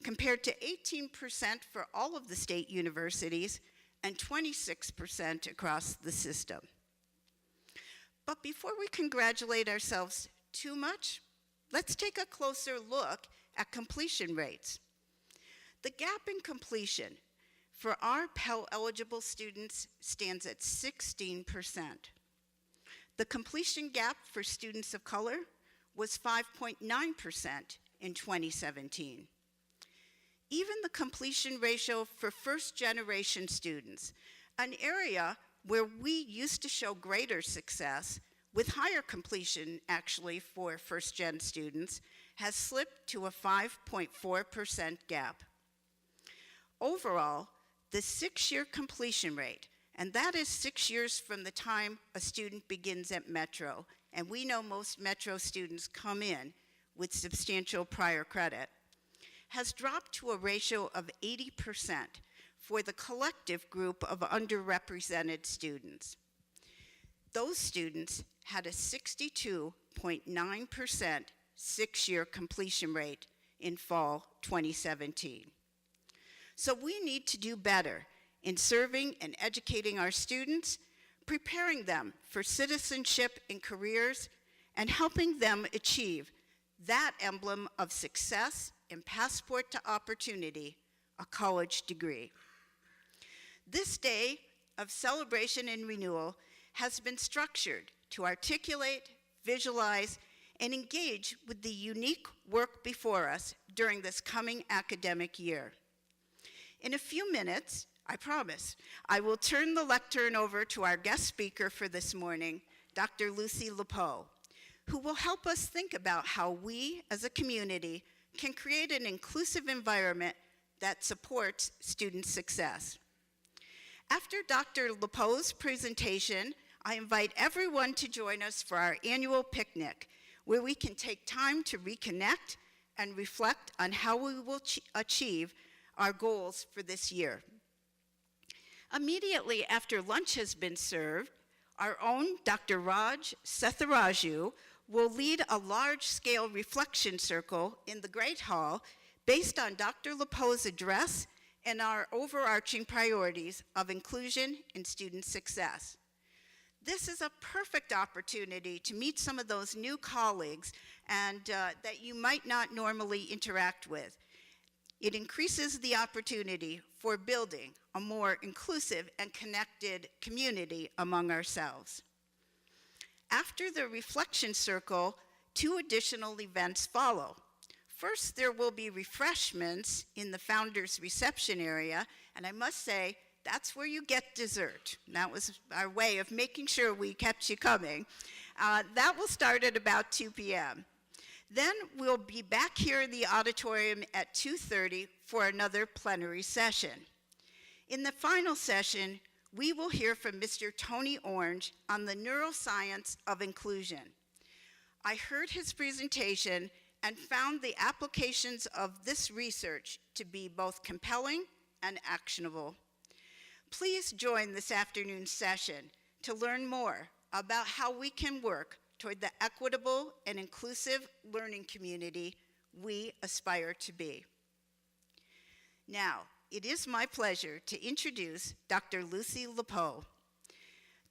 compared to 18% for all of the state universities and 26% across the system. But before we congratulate ourselves too much, let's take a closer look at completion rates. The gap in completion for our Pell eligible students stands at 16%. The completion gap for students of color was 5.9% in 2017. Even the completion ratio for first-generation students, an area where we used to show greater success, with higher completion actually for first-gen students, has slipped to a 5.4% gap. Overall, the 6-year completion rate, and that is 6 years from the time a student begins at Metro, and we know most Metro students come in with substantial prior credit, has dropped to a ratio of 80% for the collective group of underrepresented students. Those students had a 62.9% 6-year completion rate in fall 2017. So we need to do better in serving and educating our students, preparing them for citizenship and careers, and helping them achieve that emblem of success and passport to opportunity, a college degree. This day of celebration and renewal has been structured to articulate, visualize, and engage with the unique work before us during this coming academic year. In a few minutes, I promise, I will turn the lectern over to our guest speaker for this morning, Dr. Lucy Lepeau, who will help us think about how we as a community can create an inclusive environment that supports student success. After Dr. Lepeau's presentation, I invite everyone to join us for our annual picnic, where we can take time to reconnect and reflect on how we will achieve our goals for this year. Immediately after lunch has been served, our own Dr. Raj Setharaju will lead a large-scale reflection circle in the Great Hall based on Dr. Lepeau's address and our overarching priorities of inclusion and student success. This is a perfect opportunity to meet some of those new colleagues and that you might not normally interact with. It increases the opportunity for building a more inclusive and connected community among ourselves. After the reflection circle, 2 additional events follow. First, there will be refreshments in the founders reception area, and I must say, that's where you get dessert. That was our way of making sure we kept you coming. That will start at about 2 p.m. Then we'll be back here in the auditorium at 2:30 for another plenary session. In the final session, we will hear from Mr. Tony Orange on the neuroscience of inclusion. I heard his presentation and found the applications of this research to be both compelling and actionable. Please join this afternoon's session to learn more about how we can work toward the equitable and inclusive learning community we aspire to be. Now, it is my pleasure to introduce Dr. Lucy LePeau.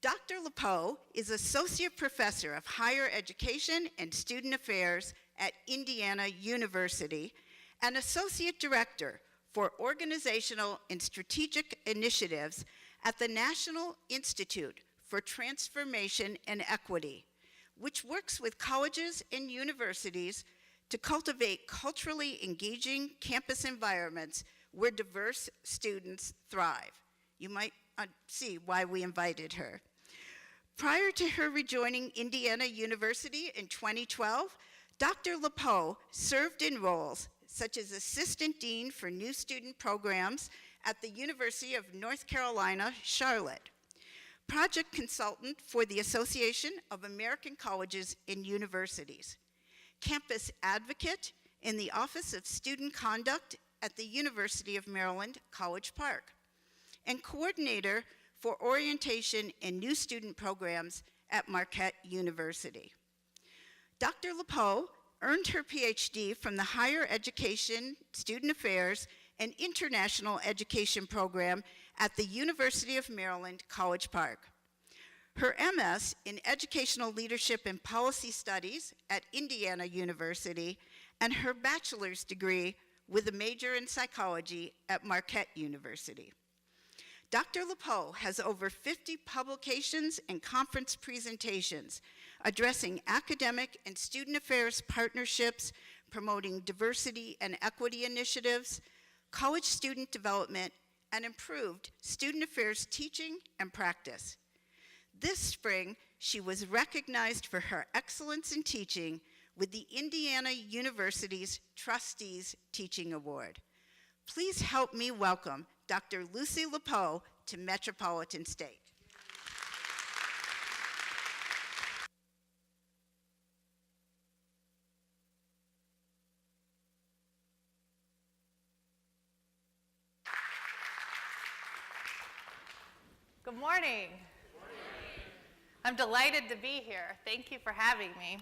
Dr. LePeau is Associate Professor of Higher Education and Student Affairs at Indiana University and Associate Director for Organizational and Strategic Initiatives at the National Institute for Transformation and Equity, which works with colleges and universities to cultivate culturally engaging campus environments where diverse students thrive. You might see why we invited her. Prior to her rejoining Indiana University in 2012, Dr. LePeau served in roles such as Assistant Dean for New Student Programs at the University of North Carolina, Charlotte, Project Consultant for the Association of American Colleges and Universities, Campus Advocate in the Office of Student Conduct at the University of Maryland, College Park, and Coordinator for Orientation and New Student Programs at Marquette University. Dr. LePeau earned her PhD from the Higher Education, Student Affairs, and International Education program at the University of Maryland, College Park. Her MS in Educational Leadership and Policy Studies at Indiana University, and her bachelor's degree with a major in psychology at Marquette University. Dr. LePeau has over 50 publications and conference presentations addressing academic and student affairs partnerships, promoting diversity and equity initiatives, college student development, and improved student affairs teaching and practice. This spring, she was recognized for her excellence in teaching with the Indiana University's Trustees Teaching Award. Please help me welcome Dr. Lucy LePeau to Metropolitan State. Good morning. I'm delighted to be here. Thank you for having me.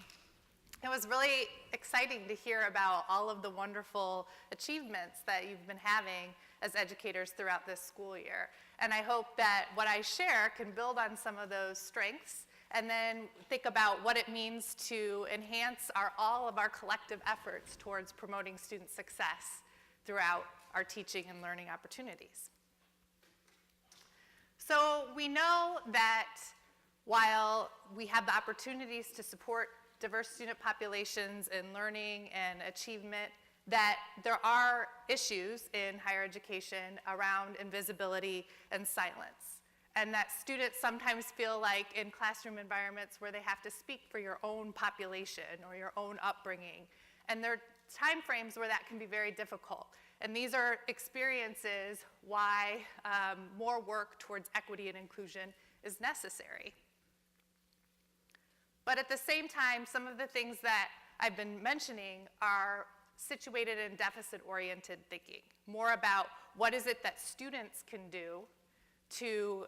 It was really exciting to hear about all of the wonderful achievements that you've been having as educators throughout this school year. And I hope that what I share can build on some of those strengths and then think about what it means to enhance all of our collective efforts towards promoting student success throughout our teaching and learning opportunities. So we know that while we have the opportunities to support diverse student populations in learning and achievement, that there are issues in higher education around invisibility and silence. And that students sometimes feel like in classroom environments where they have to speak for your own population or your own upbringing. And there are time frames where that can be very difficult. And these are experiences why more work towards equity and inclusion is necessary. But at the same time, some of the things that I've been mentioning are situated in deficit-oriented thinking, more about what is it that students can do to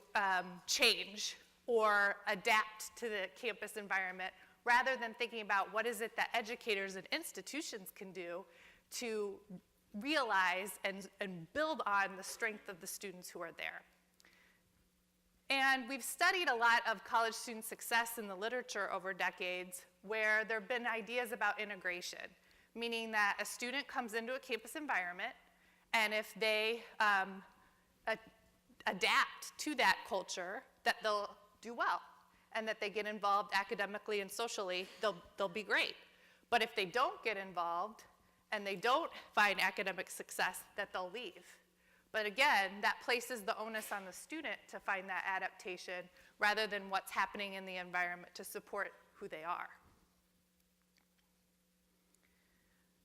change or adapt to the campus environment, rather than thinking about what is it that educators and institutions can do to realize and build on the strength of the students who are there. And we've studied a lot of college student success in the literature over decades where there have been ideas about integration, meaning that a student comes into a campus environment, and if they adapt to that culture, that they'll do well. and that they get involved academically and socially, they'll be great. But if they don't get involved and they don't find academic success, that they'll leave. But again, that places the onus on the student to find that adaptation rather than what's happening in the environment to support who they are.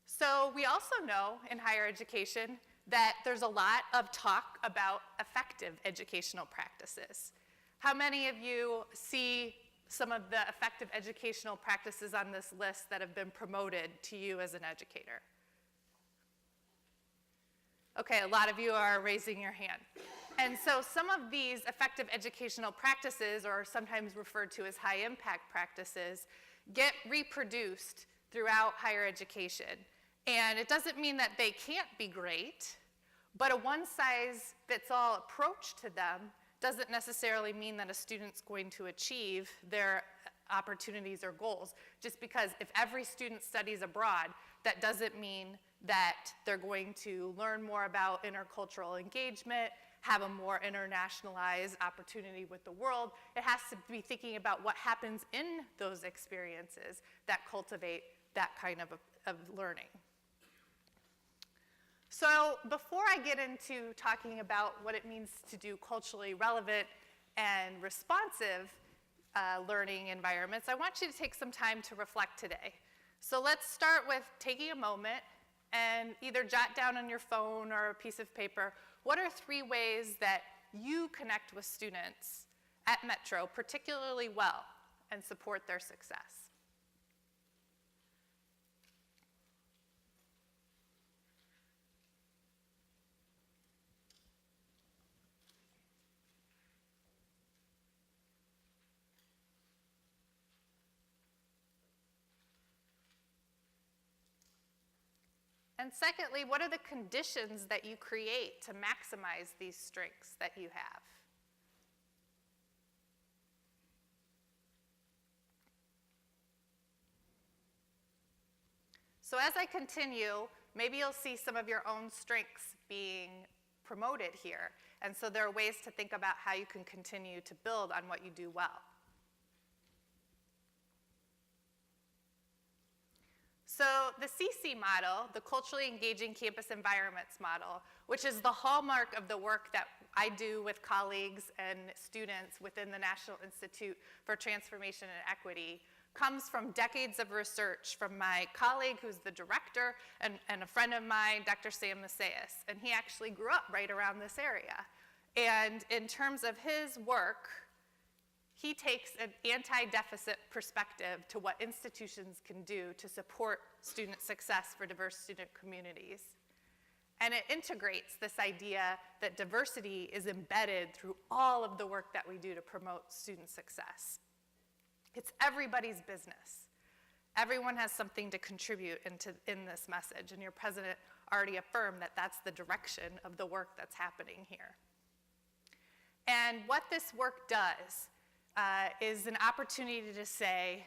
So we also know in higher education that there's a lot of talk about effective educational practices. How many of you see some of the effective educational practices on this list that have been promoted to you as an educator? Okay, a lot of you are raising your hand. And so some of these effective educational practices, or sometimes referred to as high impact practices, get reproduced throughout higher education. And it doesn't mean that they can't be great, but a one-size-fits-all approach to them doesn't necessarily mean that a student's going to achieve their opportunities or goals. Just because if every student studies abroad, that doesn't mean that they're going to learn more about intercultural engagement, have a more internationalized opportunity with the world. It has to be thinking about what happens in those experiences that cultivate that kind of learning. So before I get into talking about what it means to do culturally relevant and responsive learning environments, I want you to take some time to reflect today. So let's start with taking a moment and either jot down on your phone or a piece of paper, what are 3 ways that you connect with students at Metro particularly well and support their success? And secondly, what are the conditions that you create to maximize these strengths that you have? So as I continue, maybe you'll see some of your own strengths being promoted here. And so there are ways to think about how you can continue to build on what you do well. So the CC model, the Culturally Engaging Campus Environments model, which is the hallmark of the work that I do with colleagues and students within the National Institute for Transformation and Equity, comes from decades of research from my colleague who's the director and a friend of mine, Dr. Sam Macias. And he actually grew up right around this area. And in terms of his work, he takes an anti-deficit perspective to what institutions can do to support student success for diverse student communities. And it integrates this idea that diversity is embedded through all of the work that we do to promote student success. It's everybody's business. Everyone has something to contribute in this message, and your president already affirmed that that's the direction of the work that's happening here. And what this work does is an opportunity to say,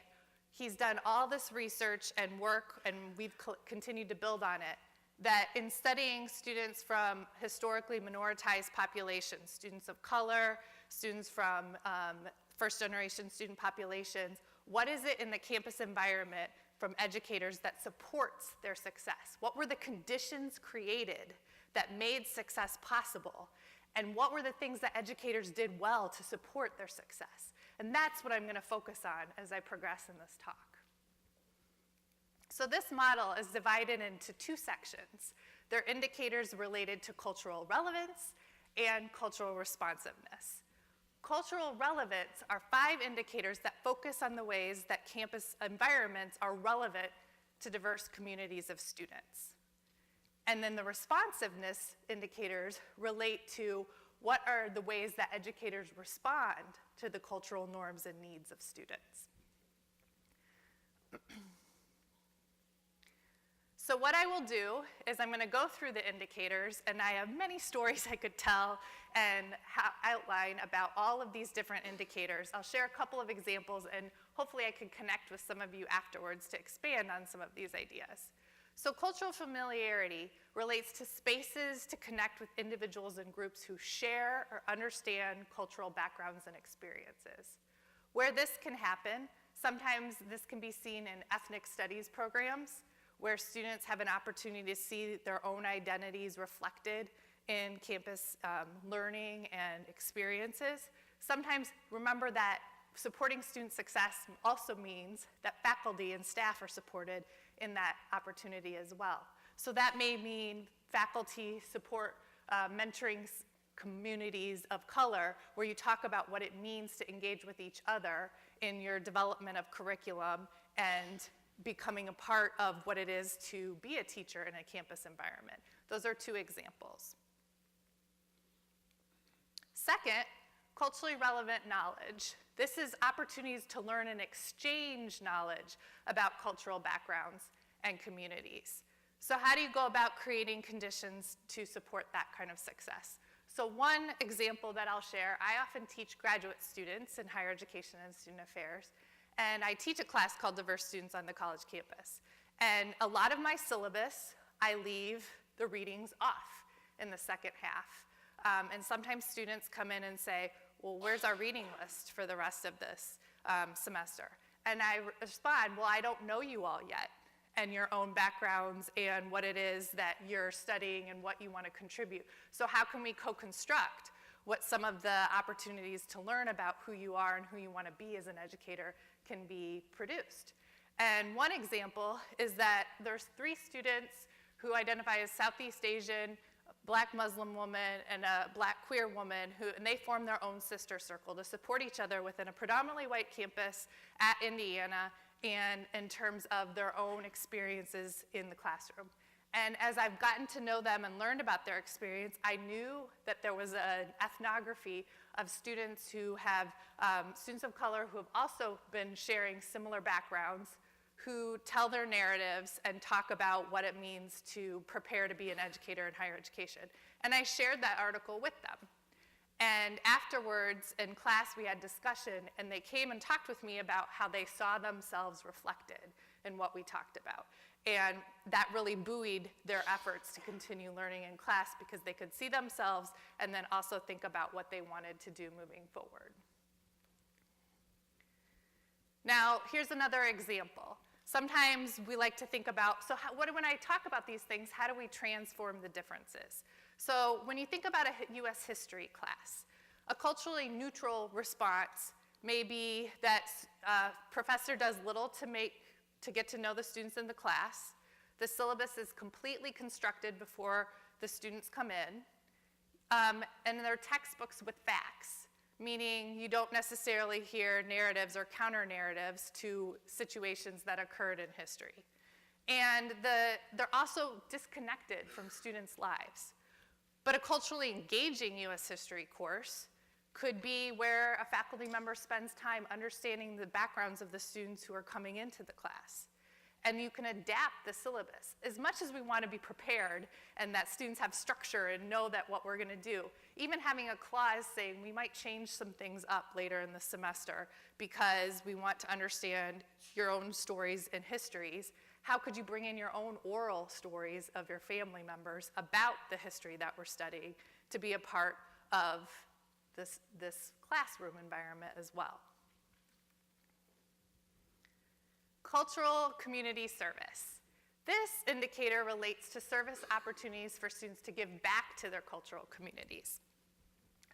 he's done all this research and work, and we've continued to build on it, that in studying students from historically minoritized populations, students of color, students from first-generation student populations, what is it in the campus environment from educators that supports their success? What were the conditions created that made success possible? And what were the things that educators did well to support their success? And that's what I'm going to focus on as I progress in this talk. So this model is divided into 2 sections. They're indicators related to cultural relevance and cultural responsiveness. Cultural relevance are 5 indicators that focus on the ways that campus environments are relevant to diverse communities of students. And then the responsiveness indicators relate to what are the ways that educators respond to the cultural norms and needs of students. So what I will do is I'm going to go through the indicators, and I have many stories I could tell and outline about all of these different indicators. I'll share a couple of examples, and hopefully I can connect with some of you afterwards to expand on some of these ideas. So cultural familiarity relates to spaces to connect with individuals and groups who share or understand cultural backgrounds and experiences. Where this can happen, sometimes this can be seen in ethnic studies programs, where students have an opportunity to see their own identities reflected in campus learning and experiences. Sometimes remember that supporting student success also means that faculty and staff are supported in that opportunity as well. So that may mean faculty support mentoring communities of color, where you talk about what it means to engage with each other in your development of curriculum and becoming a part of what it is to be a teacher in a campus environment. Those are two examples. Second, culturally relevant knowledge. This is opportunities to learn and exchange knowledge about cultural backgrounds and communities. So how do you go about creating conditions to support that kind of success? So one example that I'll share, I often teach graduate students in higher education and student affairs, and I teach a class called Diverse Students on the College Campus. And a lot of my syllabus, I leave the readings off in the second half. And sometimes students come in and say, well, where's our reading list for the rest of this semester? And I respond, well, I don't know you all yet, and your own backgrounds and what it is that you're studying and what you want to contribute. So how can we co-construct what some of the opportunities to learn about who you are and who you want to be as an educator can be produced? And one example is that there's 3 students who identify as Southeast Asian, Black Muslim woman, and a Black queer woman, and they form their own sister circle to support each other within a predominantly white campus at Indiana, and in terms of their own experiences in the classroom. And as I've gotten to know them and learned about their experience, I knew that there was an ethnography of students who have, students of color who have also been sharing similar backgrounds, who tell their narratives and talk about what it means to prepare to be an educator in higher education. And I shared that article with them. And afterwards, in class, we had discussion, and they came and talked with me about how they saw themselves reflected in what we talked about. And that really buoyed their efforts to continue learning in class, because they could see themselves and then also think about what they wanted to do moving forward. Now, here's another example. Sometimes we like to think about, so when I talk about these things, how do we transform the differences? So when you think about a US history class, a culturally neutral response may be that a professor does little to get to know the students in the class. The syllabus is completely constructed before the students come in. And there are textbooks with facts, meaning you don't necessarily hear narratives or counter-narratives to situations that occurred in history. And they're also disconnected from students' lives. But a culturally engaging US history course could be where a faculty member spends time understanding the backgrounds of the students who are coming into the class. And you can adapt the syllabus. As much as we want to be prepared and that students have structure and know that what we're going to do, even having a clause saying we might change some things up later in the semester because we want to understand your own stories and histories. How could you bring in your own oral stories of your family members about the history that we're studying to be a part of this classroom environment as well? Cultural community service. This indicator relates to service opportunities for students to give back to their cultural communities.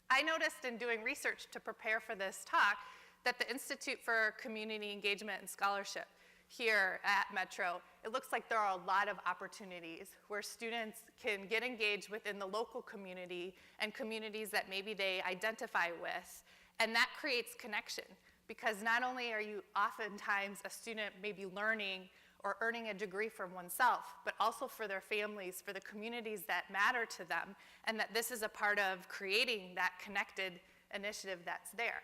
I noticed in doing research to prepare for this talk that the Institute for Community Engagement and Scholarship here at Metro, it looks like there are a lot of opportunities where students can get engaged within the local community and communities that maybe they identify with, and that creates connection, because not only are you oftentimes a student maybe learning or earning a degree for oneself, but also for their families, for the communities that matter to them, and that this is a part of creating that connected initiative that's there.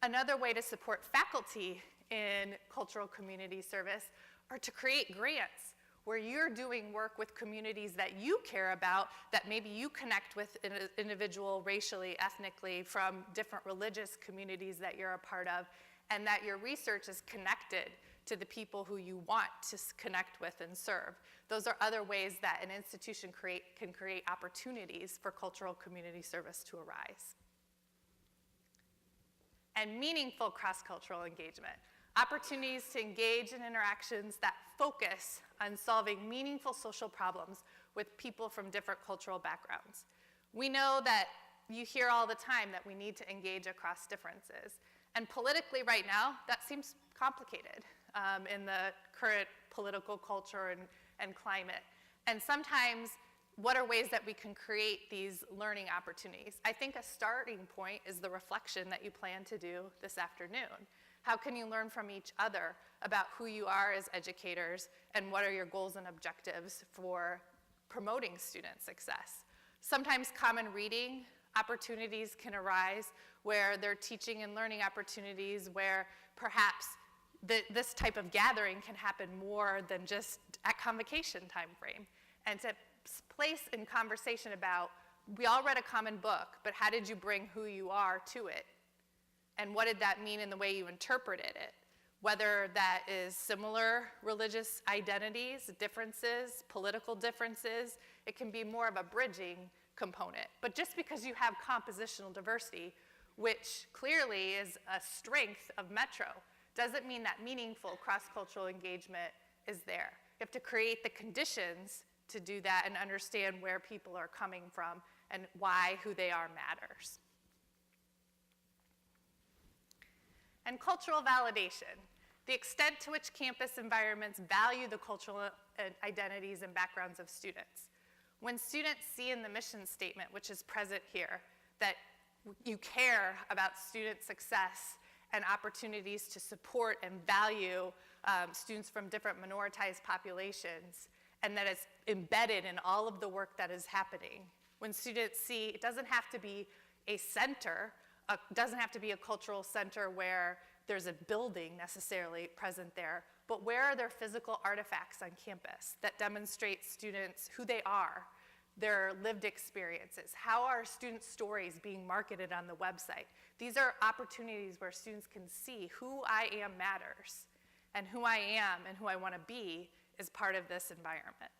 Another way to support faculty in cultural community service are to create grants where you're doing work with communities that you care about, that maybe you connect with an individual racially, ethnically, from different religious communities that you're a part of, and that your research is connected to the people who you want to connect with and serve. Those are other ways that an institution can create opportunities for cultural community service to arise. and meaningful cross-cultural engagement. Opportunities to engage in interactions that focus on solving meaningful social problems with people from different cultural backgrounds. We know that you hear all the time that we need to engage across differences. And politically right now, that seems complicated in the current political culture and climate. And sometimes, what are ways that we can create these learning opportunities? I think a starting point is the reflection that you plan to do this afternoon. How can you learn from each other about who you are as educators and what are your goals and objectives for promoting student success? Sometimes common reading opportunities can arise where there are teaching and learning opportunities where perhaps this type of gathering can happen more than just at convocation time frame. And to place in conversation about, we all read a common book, but how did you bring who you are to it? And what did that mean in the way you interpreted it? Whether that is similar religious identities, differences, political differences, it can be more of a bridging component. But just because you have compositional diversity, which clearly is a strength of Metro, doesn't mean that meaningful cross-cultural engagement is there. You have to create the conditions to do that and understand where people are coming from and why who they are matters. And cultural validation, the extent to which campus environments value the cultural identities and backgrounds of students. When students see in the mission statement, which is present here, that you care about student success and opportunities to support and value students from different minoritized populations, and that it's embedded in all of the work that is happening. When students see, it doesn't have to be a center, doesn't have to be a cultural center where there's a building necessarily present there, but where are there physical artifacts on campus that demonstrate students who they are, their lived experiences? How are student stories being marketed on the website? These are opportunities where students can see who I am matters, and who I am and who I want to be is part of this environment.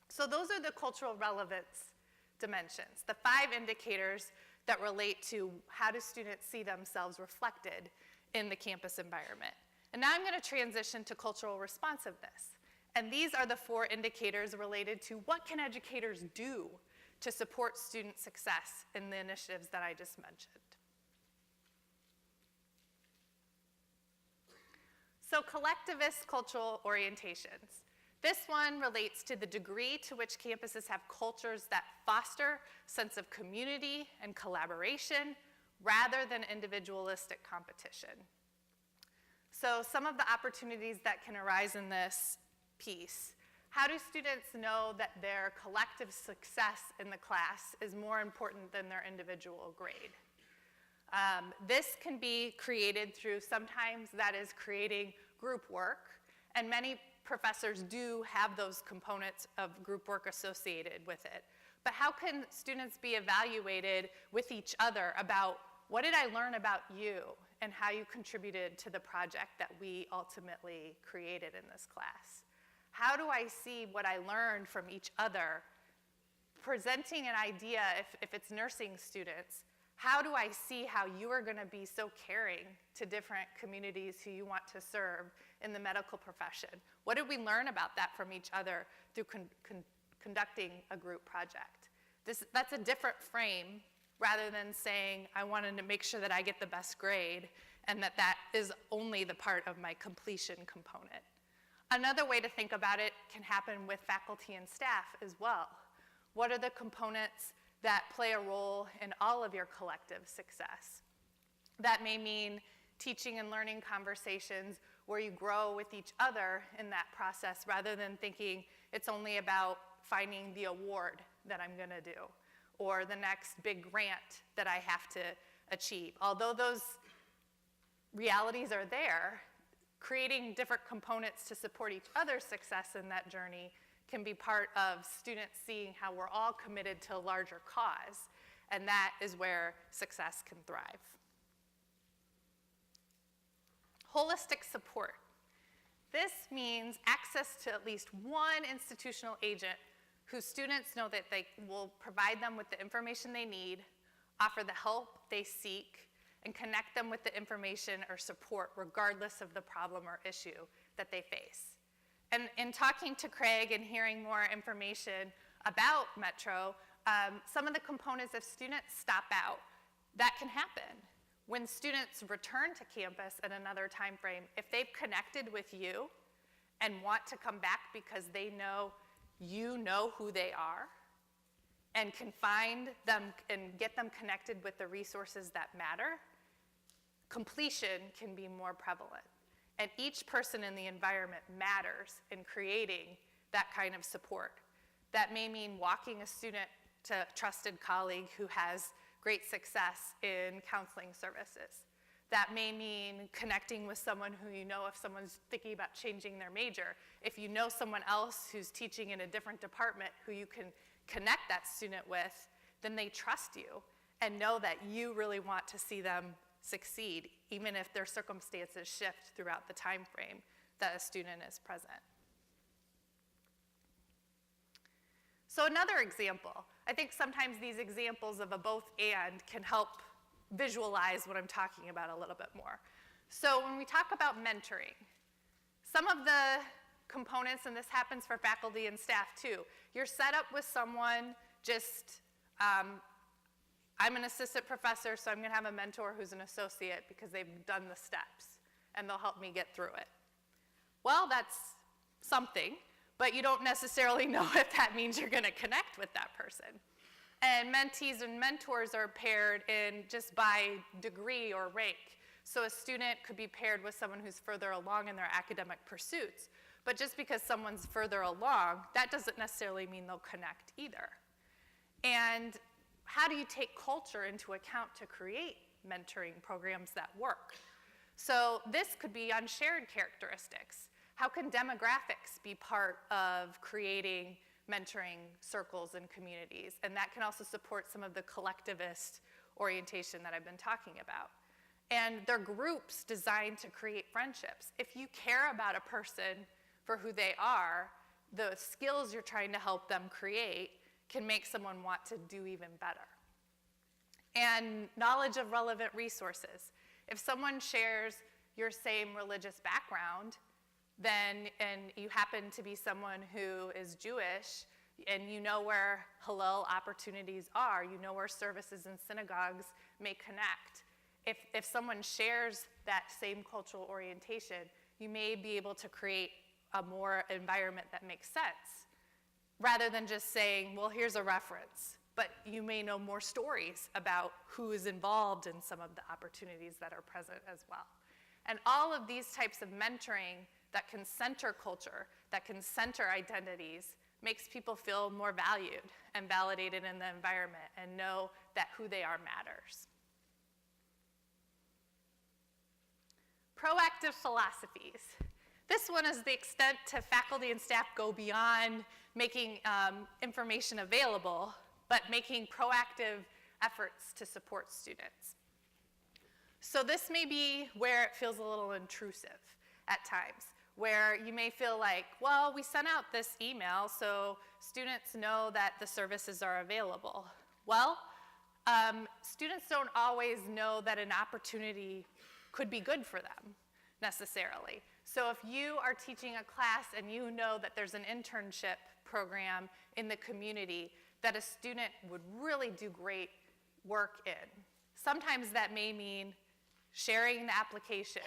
So those are the cultural relevance dimensions, the 5 indicators that relate to how do students see themselves reflected in the campus environment. And now I'm going to transition to cultural responsiveness. And these are the 4 indicators related to what can educators do to support student success in the initiatives that I just mentioned. So collectivist cultural orientations. This one relates to the degree to which campuses have cultures that foster sense of community and collaboration rather than individualistic competition. So some of the opportunities that can arise in this piece. How do students know that their collective success in the class is more important than their individual grade? This can be created through, sometimes that is creating group work, and many professors do have those components of group work associated with it. But how can students be evaluated with each other about what did I learn about you and how you contributed to the project that we ultimately created in this class? How do I see what I learned from each other? Presenting an idea, if it's nursing students, how do I see how you are going to be so caring to different communities who you want to serve in the medical profession? What did we learn about that from each other through conducting a group project? That's a different frame rather than saying, I wanted to make sure that I get the best grade and that is only the part of my completion component. Another way to think about it can happen with faculty and staff as well. What are the components that play a role in all of your collective success? That may mean teaching and learning conversations where you grow with each other in that process rather than thinking it's only about finding the award that I'm going to do or the next big grant that I have to achieve. Although those realities are there, creating different components to support each other's success in that journey can be part of students seeing how we're all committed to a larger cause, and that is where success can thrive. Holistic support. This means access to at least one institutional agent whose students know that they will provide them with the information they need, offer the help they seek, and connect them with the information or support regardless of the problem or issue that they face. And in talking to Craig and hearing more information about Metro, some of the components, if students stop out, that can happen. When students return to campus at another time frame, if they've connected with you and want to come back because they know you know who they are and can find them and get them connected with the resources that matter, completion can be more prevalent. And each person in the environment matters in creating that kind of support. That may mean walking a student to a trusted colleague who has great success in counseling services. That may mean connecting with someone who you know if someone's thinking about changing their major. If you know someone else who's teaching in a different department who you can connect that student with, then they trust you and know that you really want to see them succeed, even if their circumstances shift throughout the time frame that a student is present. So another example, I think sometimes these examples of a both and can help visualize what I'm talking about a little bit more. So when we talk about mentoring, some of the components, and this happens for faculty and staff too, you're set up with someone just, I'm an assistant professor, so I'm gonna have a mentor who's an associate because they've done the steps and they'll help me get through it. Well, that's something, but you don't necessarily know if that means you're gonna connect with that person. And mentees and mentors are paired in just by degree or rank. So a student could be paired with someone who's further along in their academic pursuits, but just because someone's further along, that doesn't necessarily mean they'll connect either. And how do you take culture into account to create mentoring programs that work? So this could be on shared characteristics. How can demographics be part of creating mentoring circles and communities? And that can also support some of the collectivist orientation that I've been talking about. And they're groups designed to create friendships. If you care about a person for who they are, the skills you're trying to help them create can make someone want to do even better. And knowledge of relevant resources. If someone shares your same religious background, then, and you happen to be someone who is Jewish, and you know where Hillel opportunities are, you know where services and synagogues may connect. If someone shares that same cultural orientation, you may be able to create a more environment that makes sense, rather than just saying, well, here's a reference. But you may know more stories about who is involved in some of the opportunities that are present as well. And all of these types of mentoring that can center culture, that can center identities, makes people feel more valued and validated in the environment and know that who they are matters. Proactive philosophies. This one is the extent to faculty and staff go beyond making information available, but making proactive efforts to support students. So this may be where it feels a little intrusive at times, where you may feel like, well, we sent out this email so students know that the services are available. Well, students don't always know that an opportunity could be good for them necessarily. So if you are teaching a class and you know that there's an internship program in the community that a student would really do great work in, sometimes that may mean sharing the application,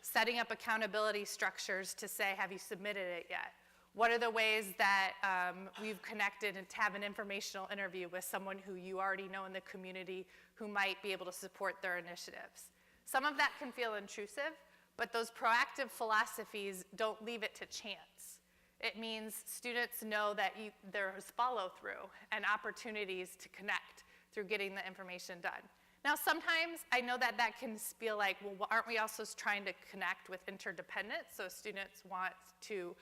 setting up accountability structures to say, have you submitted it yet? What are the ways that we've connected and to have an informational interview with someone who you already know in the community who might be able to support their initiatives? Some of that can feel intrusive, but those proactive philosophies don't leave it to chance. It means students know that there's follow-through and opportunities to connect through getting the information done. Now, sometimes I know that that can feel like, well, aren't we also trying to connect with interdependence? So students want to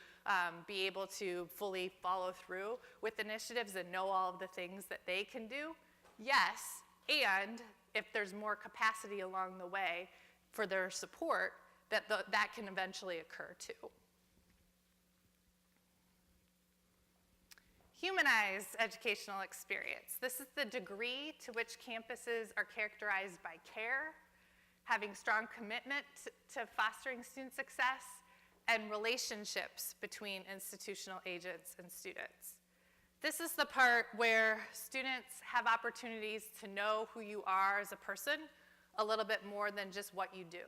be able to fully follow through with initiatives and know all of the things that they can do? Yes, and if there's more capacity along the way for their support, that can eventually occur too. Humanized educational experience. This is the degree to which campuses are characterized by care, having strong commitment to fostering student success, and relationships between institutional agents and students. This is the part where students have opportunities to know who you are as a person a little bit more than just what you do.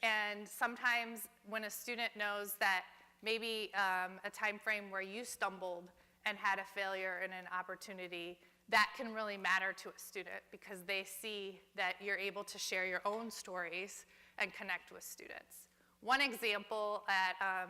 And sometimes when a student knows that maybe a time frame where you stumbled and had a failure in an opportunity, that can really matter to a student because they see that you're able to share your own stories and connect with students. One example at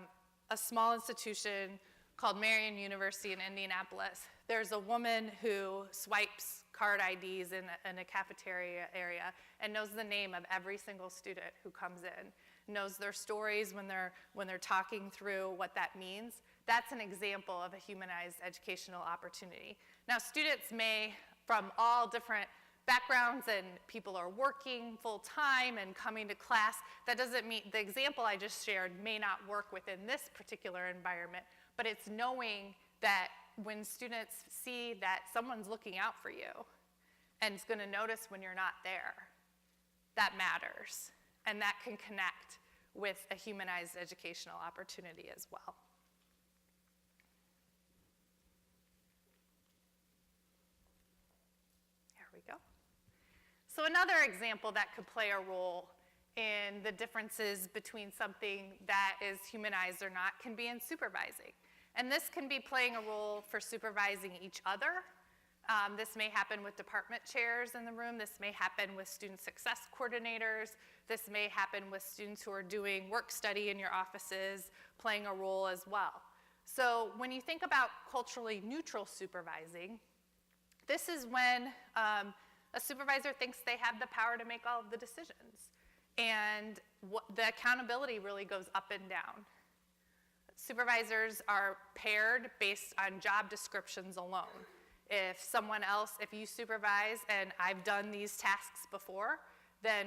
a small institution called Marian University in Indianapolis, there's a woman who swipes card IDs in a cafeteria area and knows the name of every single student who comes in, knows their stories when they're talking through what that means. That's an example of a humanized educational opportunity. Now, students may, from all different backgrounds, and people are working full-time and coming to class. That doesn't mean, the example I just shared may not work within this particular environment, but it's knowing that when students see that someone's looking out for you and is gonna notice when you're not there, that matters. And that can connect with a humanized educational opportunity as well. There we go. So another example that could play a role in the differences between something that is humanized or not can be in supervising. And this can be playing a role for supervising each other. This may happen with department chairs in the room. This may happen with student success coordinators. This may happen with students who are doing work study in your offices, playing a role as well. So when you think about culturally neutral supervising, this is when a supervisor thinks they have the power to make all of the decisions. And the accountability really goes up and down. Supervisors are paired based on job descriptions alone. If you supervise and I've done these tasks before, then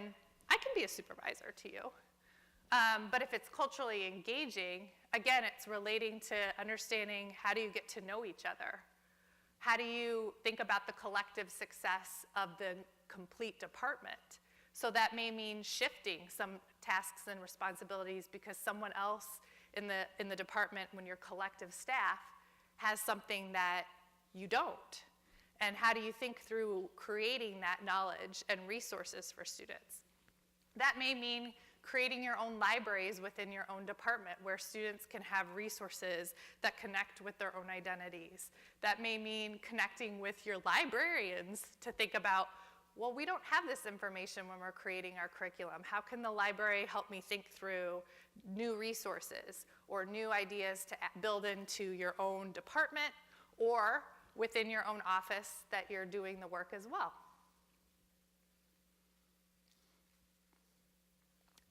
I can be a supervisor to you. But if it's culturally engaging, again, it's relating to understanding how do you get to know each other? How do you think about the collective success of the complete department? So that may mean shifting some tasks and responsibilities because someone else in the department, when your collective staff, has something that you don't. And how do you think through creating that knowledge and resources for students? That may mean creating your own libraries within your own department where students can have resources that connect with their own identities. That may mean connecting with your librarians to think about, well, we don't have this information when we're creating our curriculum. How can the library help me think through new resources or new ideas to build into your own department or within your own office that you're doing the work as well?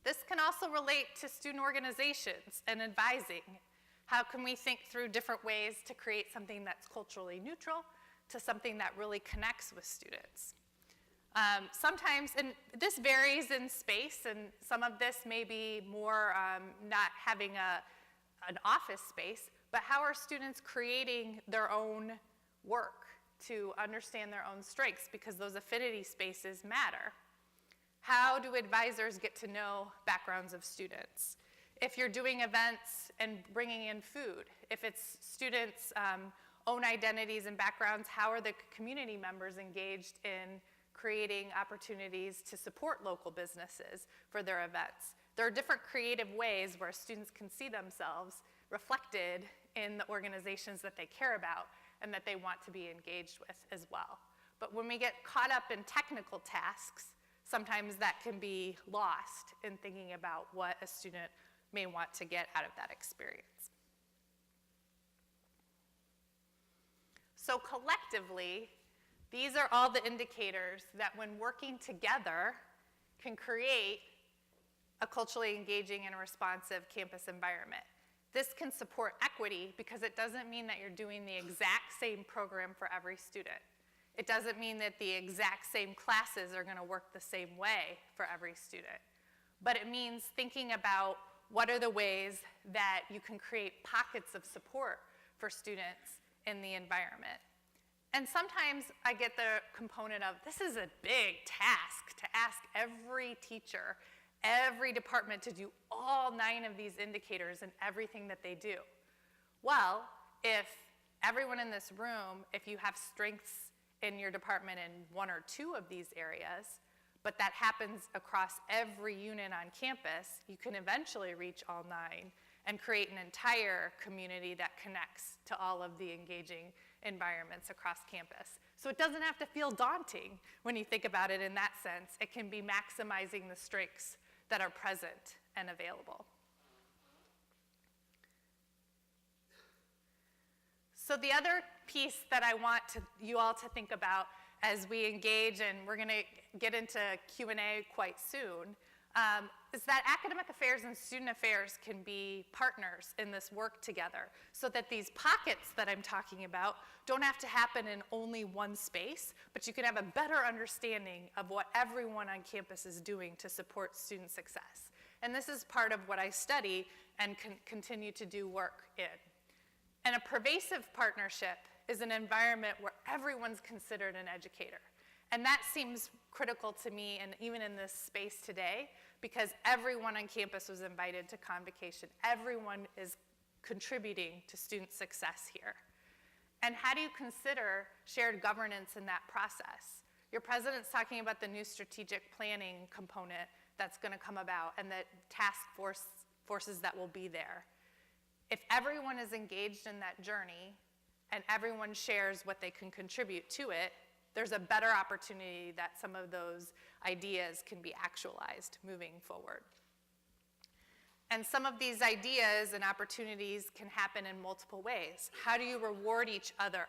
This can also relate to student organizations and advising. How can we think through different ways to create something that's culturally neutral to something that really connects with students? Sometimes, and this varies in space, and some of this may be more not having an office space, but how are students creating their own work to understand their own strengths, because those affinity spaces matter. How do advisors get to know backgrounds of students? If you're doing events and bringing in food, if it's students' own identities and backgrounds, how are the community members engaged in creating opportunities to support local businesses for their events? There are different creative ways where students can see themselves reflected in the organizations that they care about and that they want to be engaged with as well. But when we get caught up in technical tasks, sometimes that can be lost in thinking about what a student may want to get out of that experience. So collectively, these are all the indicators that when working together can create a culturally engaging and responsive campus environment. This can support equity because it doesn't mean that you're doing the exact same program for every student. It doesn't mean that the exact same classes are going to work the same way for every student. But it means thinking about what are the ways that you can create pockets of support for students in the environment. And sometimes I get the component of, this is a big task to ask every teacher, every department to do all 9 of these indicators and everything that they do. Well, if everyone in this room, if you have strengths in your department in 1 or 2 of these areas, but that happens across every unit on campus, you can eventually reach all 9 and create an entire community that connects to all of the engaging environments across campus. So it doesn't have to feel daunting when you think about it in that sense. It can be maximizing the strengths that are present and available. So the other piece that I want you all to think about as we engage, and we're going to get into Q&A quite soon, is that academic affairs and student affairs can be partners in this work together, so that these pockets that I'm talking about don't have to happen in only one space, but you can have a better understanding of what everyone on campus is doing to support student success. And this is part of what I study and continue to do work in. And a pervasive partnership is an environment where everyone's considered an educator. And that seems critical to me, and even in this space today, because everyone on campus was invited to Convocation. Everyone is contributing to student success here. And how do you consider shared governance in that process? Your president's talking about the new strategic planning component that's going to come about and the task forces that will be there. If everyone is engaged in that journey and everyone shares what they can contribute to it, there's a better opportunity that some of those ideas can be actualized moving forward. And some of these ideas and opportunities can happen in multiple ways. How do you reward each other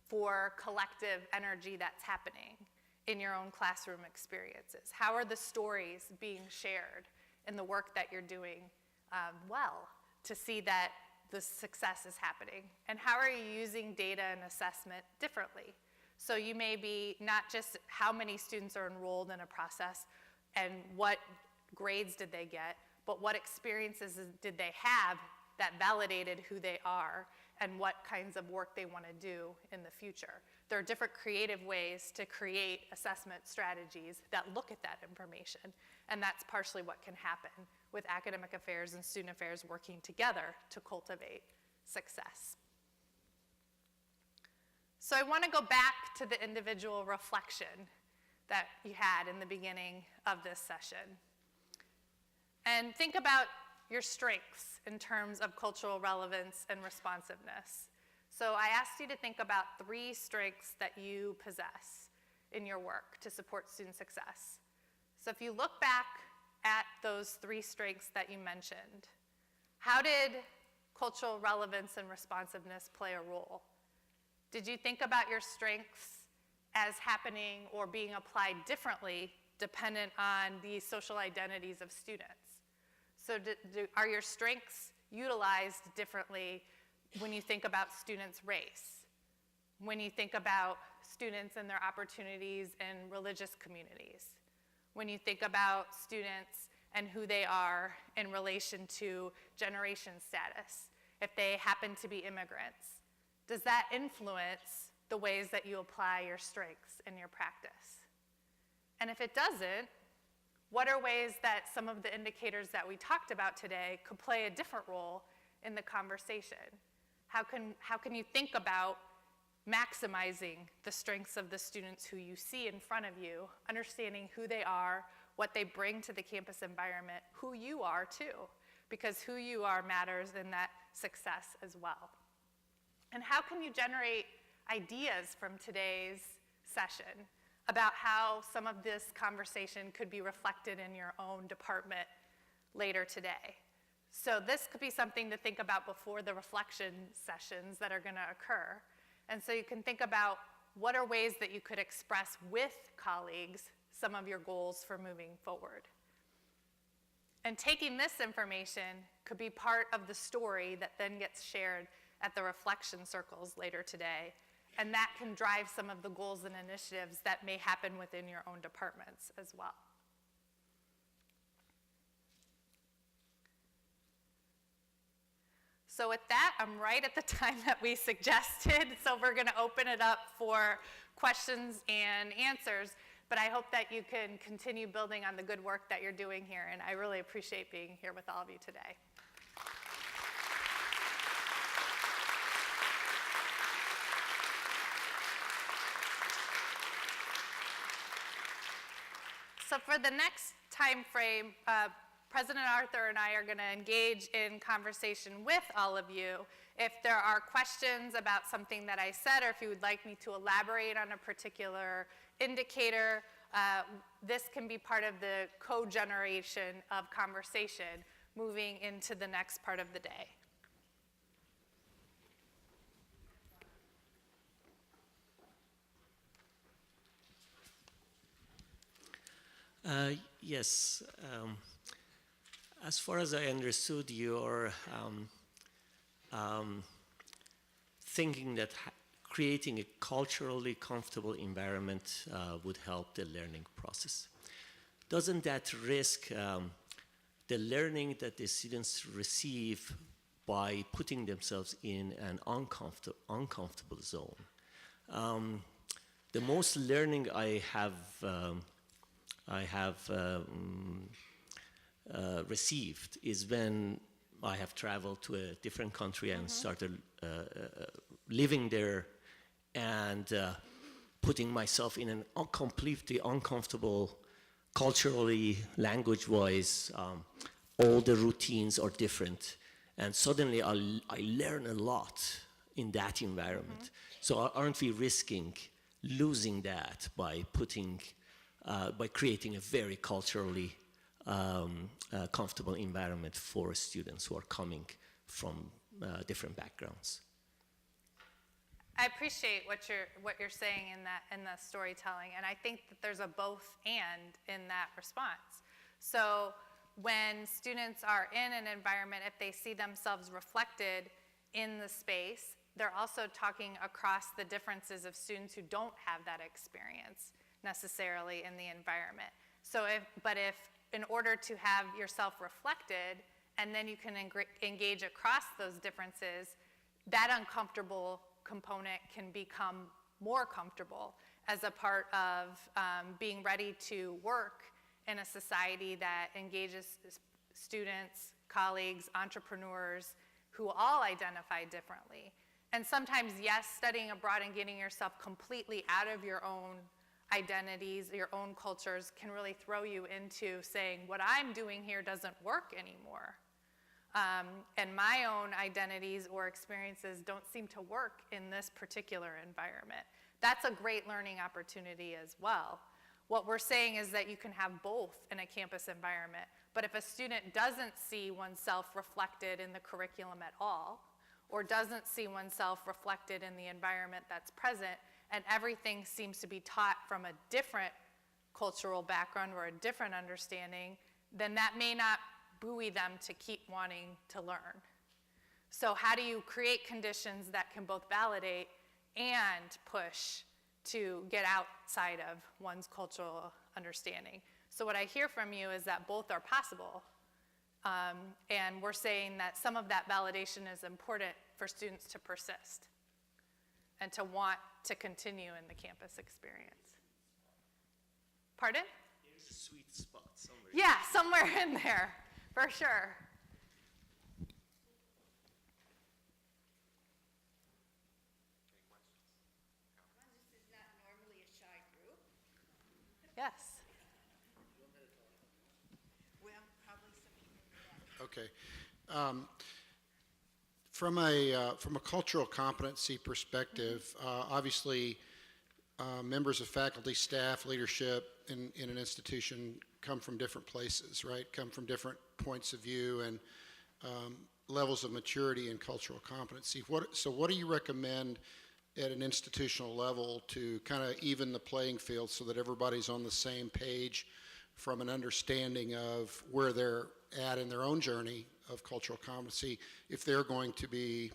for collective energy that's happening in your own classroom experiences? How are the stories being shared in the work that you're doing well to see that the success is happening? And how are you using data and assessment differently? So you may be not just how many students are enrolled in a process and what grades did they get, but what experiences did they have that validated who they are and what kinds of work they want to do in the future. There are different creative ways to create assessment strategies that look at that information, and that's partially what can happen with academic affairs and student affairs working together to cultivate success. So I want to go back to the individual reflection that you had in the beginning of this session. And think about your strengths in terms of cultural relevance and responsiveness. So I asked you to think about 3 strengths that you possess in your work to support student success. So if you look back at those 3 strengths that you mentioned, how did cultural relevance and responsiveness play a role? Did you think about your strengths as happening or being applied differently dependent on the social identities of students? So are your strengths utilized differently when you think about students' race, when you think about students and their opportunities in religious communities, when you think about students and who they are in relation to generation status, if they happen to be immigrants? Does that influence the ways that you apply your strengths in your practice? And if it doesn't, what are ways that some of the indicators that we talked about today could play a different role in the conversation? How can you think about maximizing the strengths of the students who you see in front of you, understanding who they are, what they bring to the campus environment, who you are too, because who you are matters in that success as well. And how can you generate ideas from today's session about how some of this conversation could be reflected in your own department later today? So this could be something to think about before the reflection sessions that are going to occur. And so you can think about what are ways that you could express with colleagues some of your goals for moving forward. And taking this information could be part of the story that then gets shared at the reflection circles later today. And that can drive some of the goals and initiatives that may happen within your own departments as well. So with that, I'm right at the time that we suggested, so we're going to open it up for questions and answers. But I hope that you can continue building on the good work that you're doing here, and I really appreciate being here with all of you today. So for the next time frame, President Arthur and I are going to engage in conversation with all of you. If there are questions about something that I said, or if you would like me to elaborate on a particular indicator, this can be part of the co-generation of conversation moving into the next part of the day. Yes. As far as I understood, you're thinking that creating a culturally comfortable environment would help the learning process. Doesn't that risk the learning that the students receive by putting themselves in an uncomfortable zone? The most learning I have received is when I have traveled to a different country and started living there and putting myself in an completely uncomfortable, culturally, language-wise, all the routines are different. And suddenly I learn a lot in that environment. So aren't we risking losing that by creating a very culturally comfortable environment for students who are coming from different backgrounds? I appreciate what you're saying in the storytelling, and I think that there's a both and in that response. So when students are in an environment, if they see themselves reflected in the space, they're also talking across the differences of students who don't have that experience necessarily in the environment. So if in order to have yourself reflected, and then you can engage across those differences, that uncomfortable component can become more comfortable as a part of being ready to work in a society that engages students, colleagues, entrepreneurs who all identify differently. And sometimes, yes, studying abroad and getting yourself completely out of your own identities, your own cultures, can really throw you into saying, what I'm doing here doesn't work anymore. And my own identities or experiences don't seem to work in this particular environment. That's a great learning opportunity as well. What we're saying is that you can have both in a campus environment, but if a student doesn't see oneself reflected in the curriculum at all, or doesn't see oneself reflected in the environment that's present, and everything seems to be taught from a different cultural background or a different understanding, then that may not buoy them to keep wanting to learn. So how do you create conditions that can both validate and push to get outside of one's cultural understanding? So what I hear from you is that both are possible. And we're saying that some of that validation is important for students to persist and to want to continue in the campus experience. Pardon? There's a sweet spot somewhere. Yeah, somewhere in there, for sure. This is not normally a shy group. Yes. Well, probably some people in the back. Okay. From a cultural competency perspective, obviously, members of faculty, staff, leadership in an institution come from different places, right? Come from different points of view and levels of maturity and cultural competency. So what do you recommend at an institutional level to kind of even the playing field so that everybody's on the same page from an understanding of where they're at in their own journey of cultural competency, if they're going to be,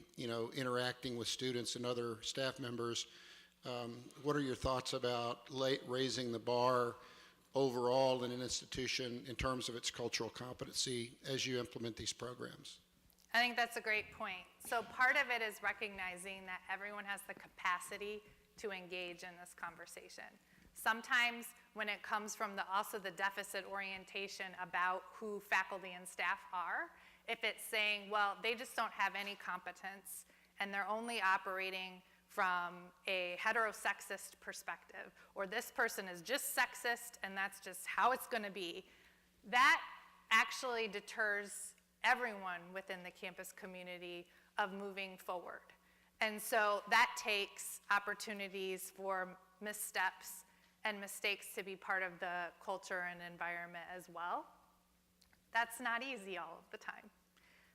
interacting with students and other staff members? What are your thoughts about raising the bar overall in an institution in terms of its cultural competency as you implement these programs? I think that's a great point. So part of it is recognizing that everyone has the capacity to engage in this conversation. Sometimes when it comes from also the deficit orientation about who faculty and staff are, if it's saying, well, they just don't have any competence and they're only operating from a heterosexist perspective, or this person is just sexist and that's just how it's going to be, that actually deters everyone within the campus community of moving forward. And so that takes opportunities for missteps and mistakes to be part of the culture and environment as well. That's not easy all of the time,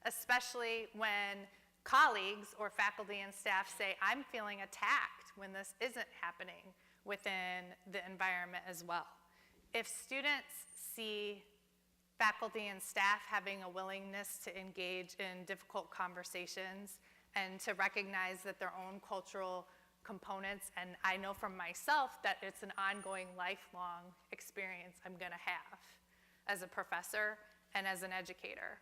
especially when colleagues or faculty and staff say, I'm feeling attacked when this isn't happening within the environment as well. If students see faculty and staff having a willingness to engage in difficult conversations and to recognize that their own cultural components, and I know from myself that it's an ongoing, lifelong experience I'm going to have as a professor and as an educator.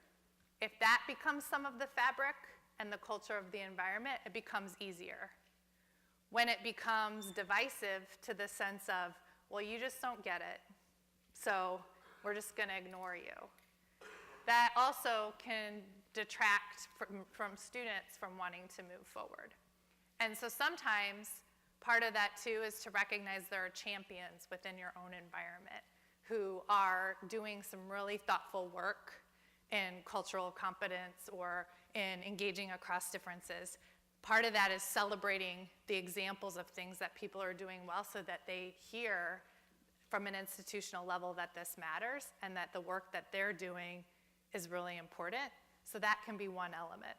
If that becomes some of the fabric and the culture of the environment, it becomes easier. When it becomes divisive to the sense of, well, you just don't get it, so we're just going to ignore you, that also can detract from students from wanting to move forward. And so sometimes part of that too is to recognize there are champions within your own environment who are doing some really thoughtful work in cultural competence or in engaging across differences. Part of that is celebrating the examples of things that people are doing well so that they hear from an institutional level that this matters and that the work that they're doing is really important. So that can be one element.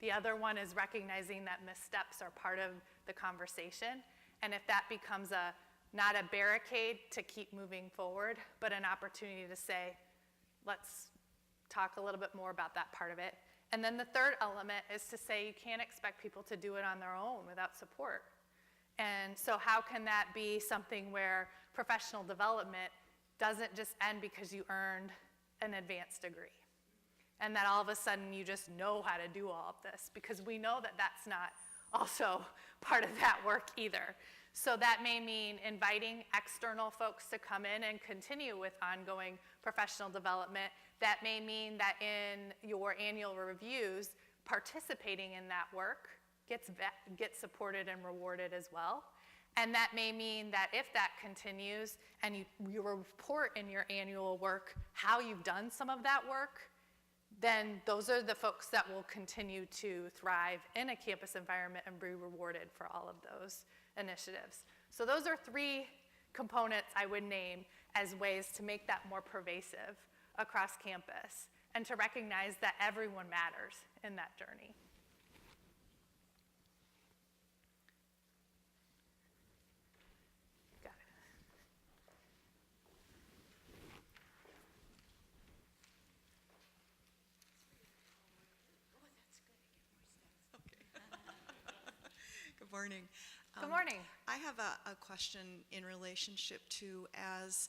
The other one is recognizing that missteps are part of the conversation. And if that becomes not a barricade to keep moving forward, but an opportunity to say, let's talk a little bit more about that part of it. And then the third element is to say you can't expect people to do it on their own without support. And so how can that be something where professional development doesn't just end because you earned an advanced degree? And that all of a sudden you just know how to do all of this, because we know that that's not also part of that work either. So that may mean inviting external folks to come in and continue with ongoing professional development. That may mean that in your annual reviews, participating in that work gets supported and rewarded as well. And that may mean that if that continues and you report in your annual work how you've done some of that work, then those are the folks that will continue to thrive in a campus environment and be rewarded for all of those initiatives. So those are three components I would name as ways to make that more pervasive across campus and to recognize that everyone matters in that journey. Got it. Good morning. Good morning. I have a question in relationship to as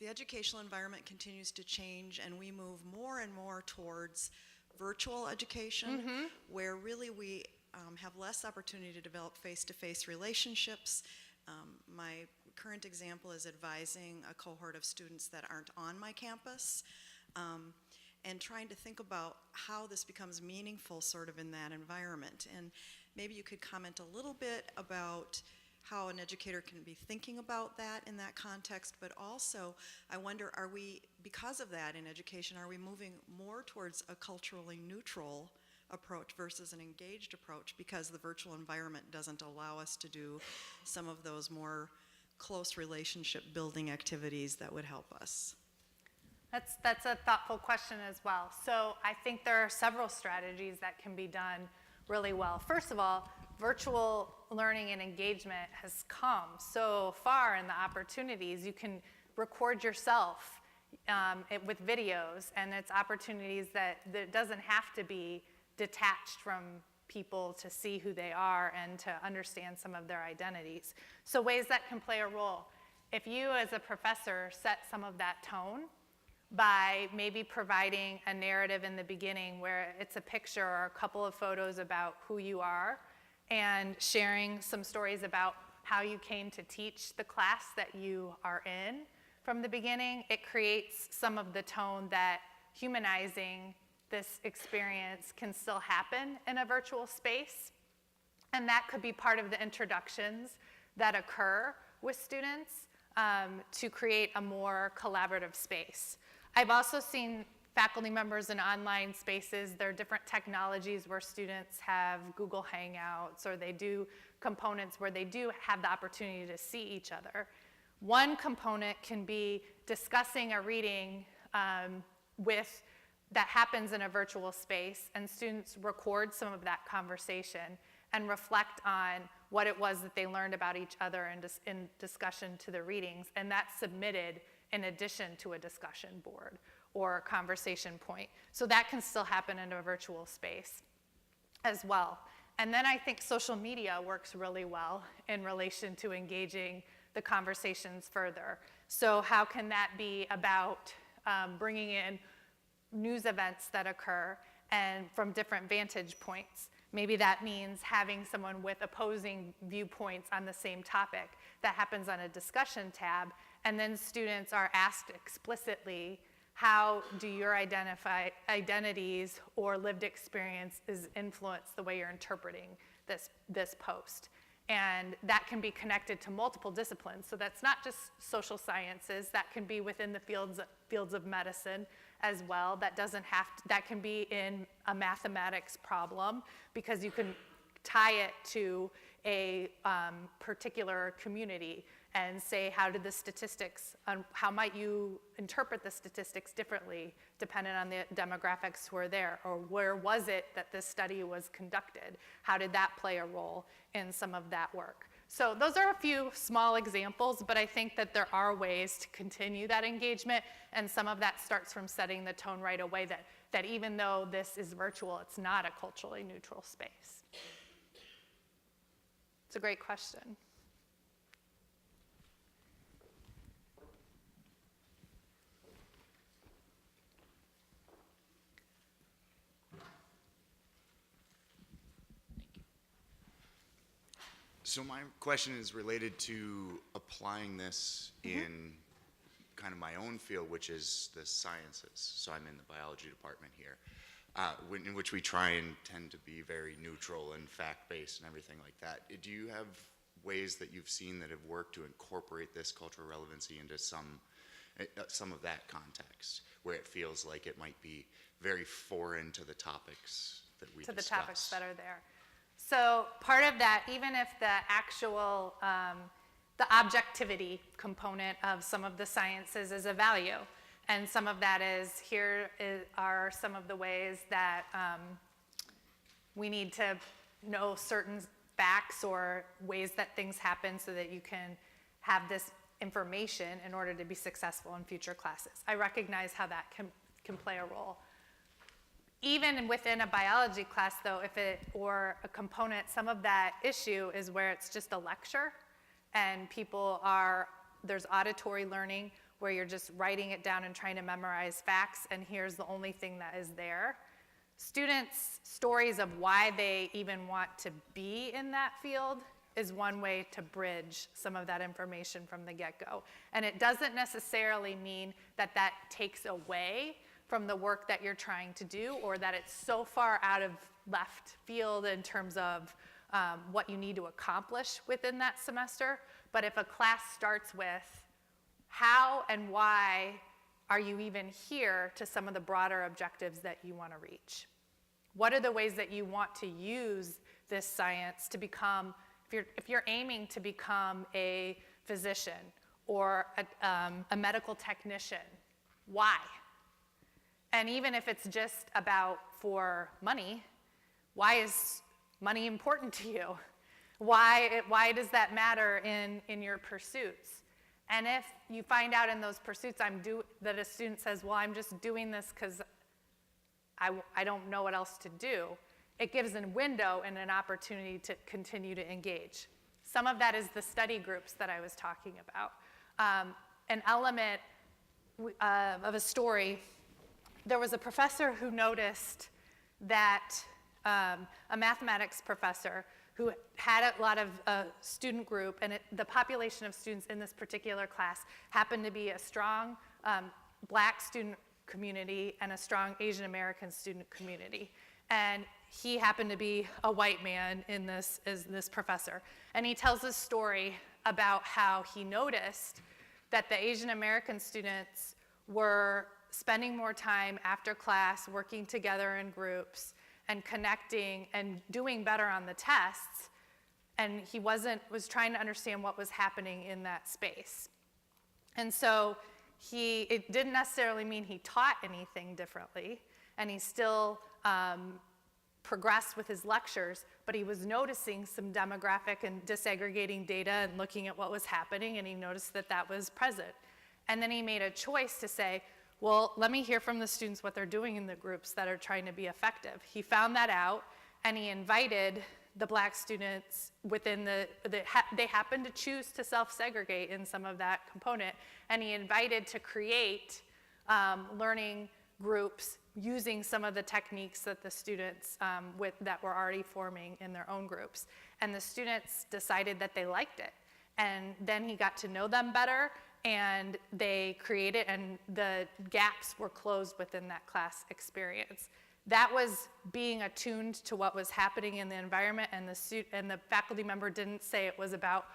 the educational environment continues to change and we move more and more towards virtual education, where really we have less opportunity to develop face-to-face relationships. My current example is advising a cohort of students that aren't on my campus. And trying to think about how this becomes meaningful sort of in that environment. And maybe you could comment a little bit about how an educator can be thinking about that in that context, but also I wonder, are we, because of that in education, are we moving more towards a culturally neutral approach versus an engaged approach because the virtual environment doesn't allow us to do some of those more close relationship building activities that would help us? That's a thoughtful question as well. So I think there are several strategies that can be done really well. First of all, virtual learning and engagement has come so far in the opportunities. You can record yourself with videos, and it's opportunities that doesn't have to be detached from people to see who they are and to understand some of their identities. So ways that can play a role. If you as a professor set some of that tone, by maybe providing a narrative in the beginning where it's a picture or a couple of photos about who you are, and sharing some stories about how you came to teach the class that you are in from the beginning. It creates some of the tone that humanizing this experience can still happen in a virtual space. And that could be part of the introductions that occur with students to create a more collaborative space. I've also seen faculty members in online spaces. There are different technologies where students have Google Hangouts, or they do components where they do have the opportunity to see each other. One component can be discussing a reading that happens in a virtual space, and students record some of that conversation and reflect on what it was that they learned about each other in discussion to the readings, and that's submitted in addition to a discussion board or a conversation point. So that can still happen in a virtual space as well. And then I think social media works really well in relation to engaging the conversations further. So how can that be about bringing in news events that occur and from different vantage points? Maybe that means having someone with opposing viewpoints on the same topic. That happens on a discussion tab, and then students are asked explicitly, how do your identities or lived experiences influence the way you're interpreting this post? And that can be connected to multiple disciplines. So that's not just social sciences, that can be within the fields of medicine as well. That can be in a mathematics problem, because you can tie it to a particular community and say, how did the statistics, how might you interpret the statistics differently depending on the demographics who are there, or where was it that this study was conducted? How did that play a role in some of that work? So those are a few small examples, but I think that there are ways to continue that engagement, and some of that starts from setting the tone right away that even though this is virtual, it's not a culturally neutral space. It's a great question. So my question is related to applying this in kind of my own field, which is the sciences. So I'm in the biology department here, in which we try and tend to be very neutral and fact-based and everything like that. Do you have ways that you've seen that have worked to incorporate this cultural relevancy into some of that context, where it feels like it might be very foreign to the topics that we discuss? To the topics that are there. So part of that, even if the actual, the objectivity component of some of the sciences is a value, and some of that is, are some of the ways that we need to know certain facts or ways that things happen so that you can have this information in order to be successful in future classes. I recognize how that can play a role. Even within a biology class, though, or a component, some of that issue is where it's just a lecture, and there's auditory learning where you're just writing it down and trying to memorize facts, and here's the only thing that is there. Students' stories of why they even want to be in that field is one way to bridge some of that information from the get-go. And it doesn't necessarily mean that that takes away from the work that you're trying to do, or that it's so far out of left field in terms of what you need to accomplish within that semester. But if a class starts with how and why are you even here to some of the broader objectives that you want to reach? What are the ways that you want to use this science to become, if you're aiming to become a physician or a medical technician, why? And even if it's just about for money, why is money important to you? Why does that matter in your pursuits? And if you find out in those pursuits that a student says, well, I'm just doing this because I don't know what else to do, it gives a window and an opportunity to continue to engage. Some of that is the study groups that I was talking about. An element of a story. There was a professor who noticed that a mathematics professor who had a lot of student group, and the population of students in this particular class happened to be a strong black student community and a strong Asian American student community. And he happened to be a white man in this, as this professor. And he tells this story about how he noticed that the Asian American students were spending more time after class, working together in groups, and connecting and doing better on the tests. And he was trying to understand what was happening in that space. And so it didn't necessarily mean he taught anything differently, and he still progressed with his lectures, but he was noticing some demographic and disaggregating data and looking at what was happening, and he noticed that that was present. And then he made a choice to say, well, let me hear from the students what they're doing in the groups that are trying to be effective. He found that out, and he invited the black students within they happened to choose to self-segregate in some of that component, and he invited to create learning groups using some of the techniques that the students that were already forming in their own groups. And the students decided that they liked it. And then he got to know them better, and they created, and the gaps were closed within that class experience. That was being attuned to what was happening in the environment, and the faculty member didn't say it was about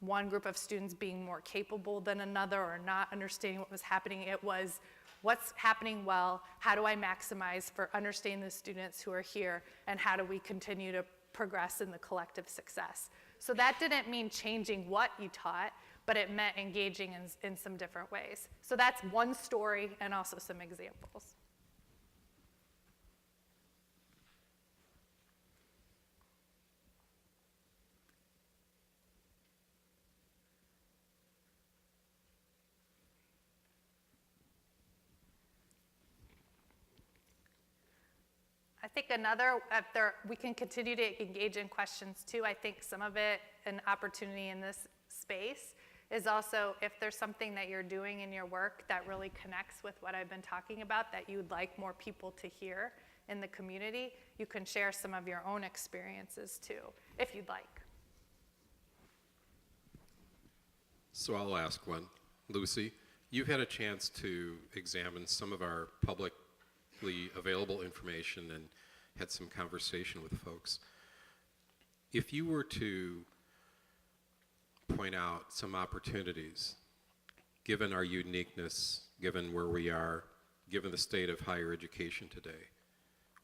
one group of students being more capable than another or not understanding what was happening. It was what's happening well, how do I maximize for understanding the students who are here, and how do we continue to progress in the collective success. So that didn't mean changing what you taught, but it meant engaging in some different ways. So that's one story and also some examples. I think we can continue to engage in questions too. I think some of it, an opportunity in this space, is also if there's something that you're doing in your work that really connects with what I've been talking about that you'd like more people to hear in the community, you can share some of your own experiences too, if you'd like. So I'll ask one. Lucy, you've had a chance to examine some of our publicly available information and had some conversation with folks. If you were to point out some opportunities, given our uniqueness, given where we are, given the state of higher education today,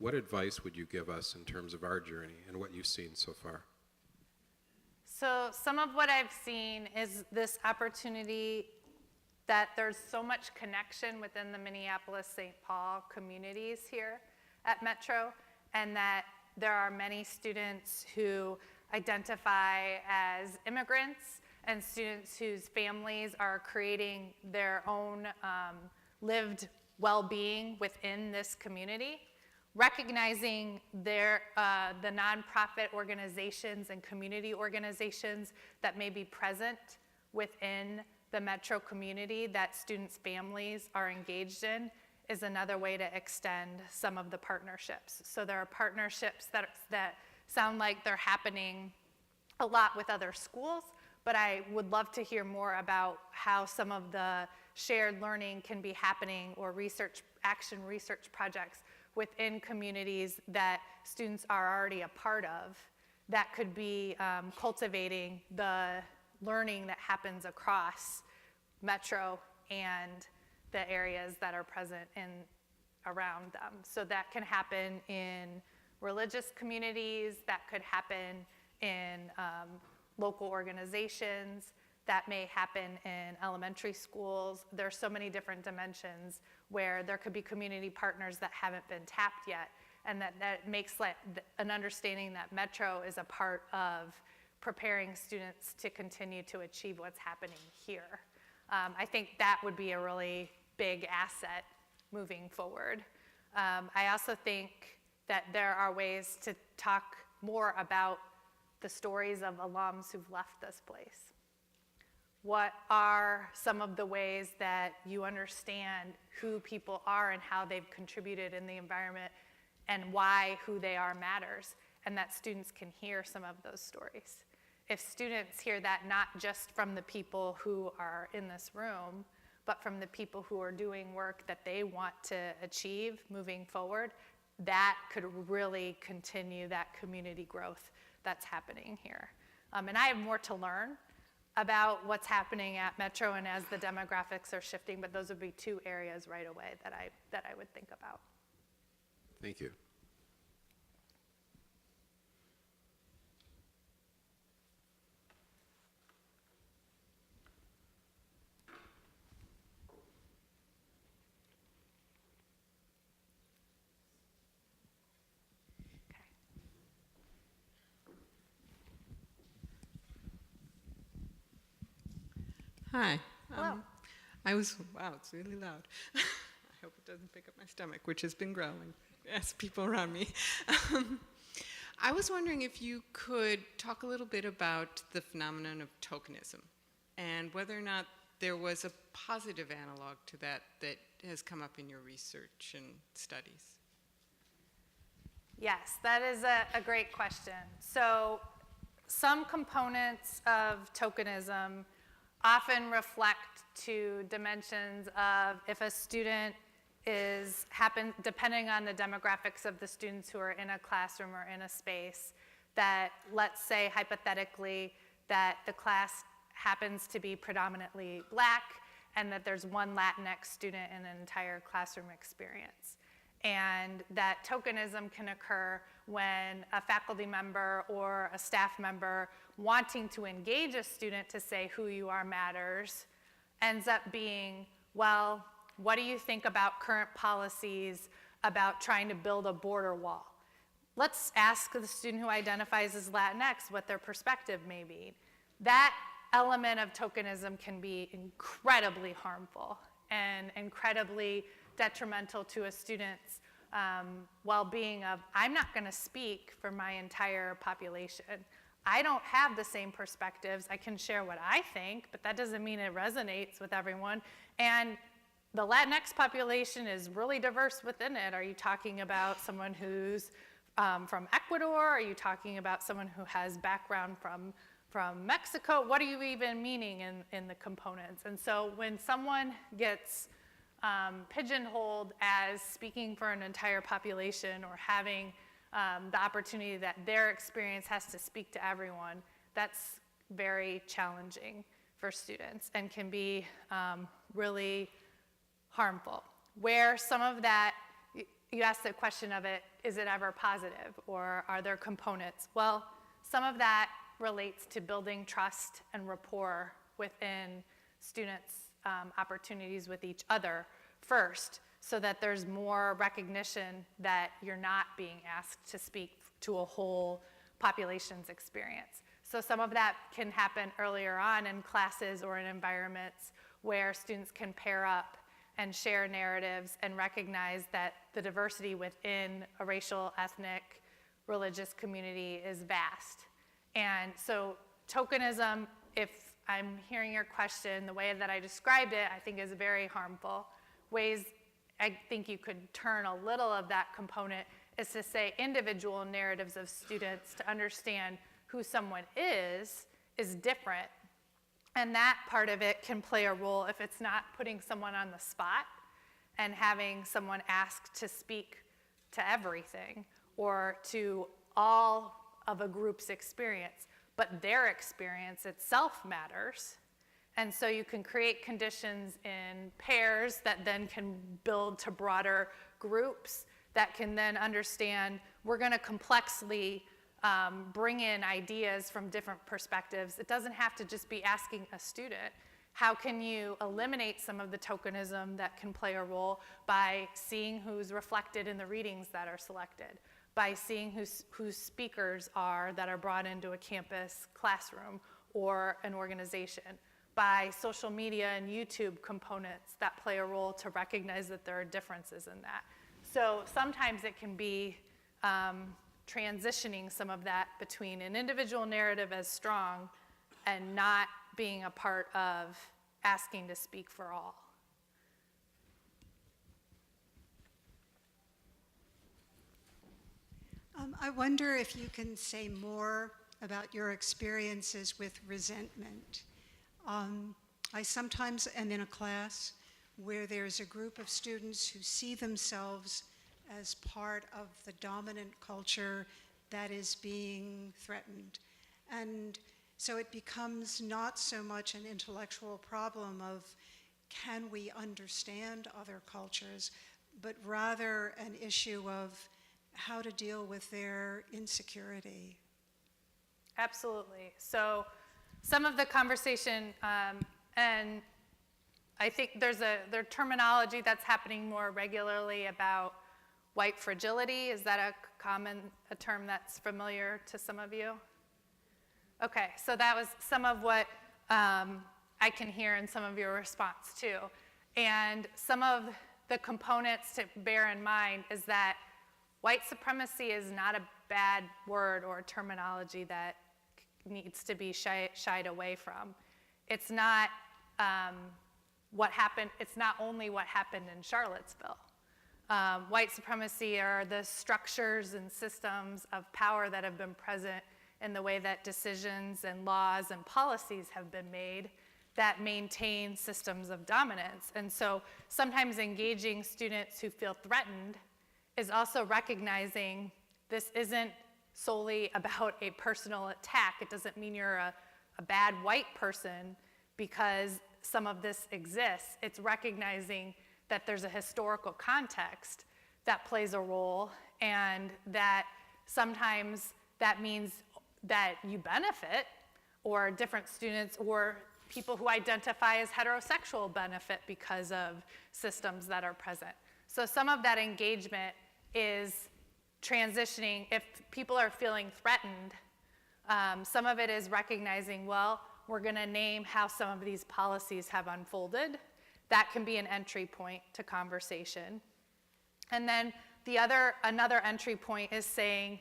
what advice would you give us in terms of our journey and what you've seen so far? So some of what I've seen is this opportunity that there's so much connection within the Minneapolis-St. Paul communities here at Metro, and that there are many students who identify as immigrants and students whose families are creating their own lived well-being within this community. Recognizing the nonprofit organizations and community organizations that may be present within the Metro community that students' families are engaged in is another way to extend some of the partnerships. So there are partnerships that sound like they're happening a lot with other schools, but I would love to hear more about how some of the shared learning can be happening, or action research projects within communities that students are already a part of that could be cultivating the learning that happens across Metro and the areas that are present around them. So that can happen in religious communities, that could happen in local organizations, that may happen in elementary schools. There's so many different dimensions where there could be community partners that haven't been tapped yet, and that makes an understanding that Metro is a part of preparing students to continue to achieve what's happening here. I think that would be a really big asset moving forward. I also think that there are ways to talk more about the stories of alums who've left this place. What are some of the ways that you understand who people are and how they've contributed in the environment and why who they are matters, and that students can hear some of those stories. If students hear that not just from the people who are in this room, but from the people who are doing work that they want to achieve moving forward, that could really continue that community growth that's happening here. And I have more to learn about what's happening at Metro and as the demographics are shifting, but those would be two areas right away that I would think about. Thank you. Hi. Hello. Wow, it's really loud. I hope it doesn't pick up my stomach, which has been growling as people around me. I was wondering if you could talk a little bit about the phenomenon of tokenism and whether or not there was a positive analog to that that has come up in your research and studies. Yes, that is a great question. So some components of tokenism often reflect to dimensions of if a student depending on the demographics of the students who are in a classroom or in a space, that let's say hypothetically that the class happens to be predominantly Black and that there's one Latinx student in an entire classroom experience. And that tokenism can occur when a faculty member or a staff member wanting to engage a student to say who you are matters ends up being, well, what do you think about current policies about trying to build a border wall? Let's ask the student who identifies as Latinx what their perspective may be. That element of tokenism can be incredibly harmful and incredibly detrimental to a student's well-being of, I'm not going to speak for my entire population. I don't have the same perspectives. I can share what I think, but that doesn't mean it resonates with everyone. And the Latinx population is really diverse within it. Are you talking about someone who's from Ecuador? Are you talking about someone who has background from Mexico? What are you even meaning in the components? And so when someone gets pigeonholed as speaking for an entire population or having the opportunity that their experience has to speak to everyone, that's very challenging for students and can be really harmful. Where some of that, you asked the question of it, is it ever positive or are there components? Well, some of that relates to building trust and rapport within students' opportunities with each other first, so that there's more recognition that you're not being asked to speak to a whole population's experience. So some of that can happen earlier on in classes or in environments where students can pair up and share narratives and recognize that the diversity within a racial, ethnic, religious community is vast. And so tokenism, if I'm hearing your question, the way that I described it, I think is very harmful. Ways I think you could turn a little of that component is to say individual narratives of students to understand who someone is different. And that part of it can play a role if it's not putting someone on the spot and having someone asked to speak to everything or to all of a group's experience, but their experience itself matters. And so you can create conditions in pairs that then can build to broader groups that can then understand we're going to complexly bring in ideas from different perspectives. It doesn't have to just be asking a student, how can you eliminate some of the tokenism that can play a role by seeing who's reflected in the readings that are selected, by seeing who speakers are that are brought into a campus classroom or an organization, by social media and YouTube components that play a role to recognize that there are differences in that. So sometimes it can be transitioning some of that between an individual narrative as strong and not being a part of asking to speak for all. I wonder if you can say more about your experiences with resentment. I sometimes am in a class where there's a group of students who see themselves as part of the dominant culture that is being threatened. And so it becomes not so much an intellectual problem of can we understand other cultures, but rather an issue of how to deal with their insecurity. Absolutely. So some of the conversation, and I think there's terminology that's happening more regularly about white fragility. Is that a term that's familiar to some of you? Okay, so that was some of what I can hear in some of your response too. And some of the components to bear in mind is that white supremacy is not a bad word or terminology that needs to be shied away from. It's not what happened, it's not only what happened in Charlottesville. White supremacy are the structures and systems of power that have been present in the way that decisions and laws and policies have been made that maintain systems of dominance. And so sometimes engaging students who feel threatened is also recognizing this isn't solely about a personal attack. It doesn't mean you're a bad white person because some of this exists. It's recognizing that there's a historical context that plays a role, and that sometimes that means that you benefit, or different students or people who identify as heterosexual benefit because of systems that are present. So some of that engagement is transitioning. If people are feeling threatened, some of it is recognizing, well, we're going to name how some of these policies have unfolded. That can be an entry point to conversation. And then another entry point is saying,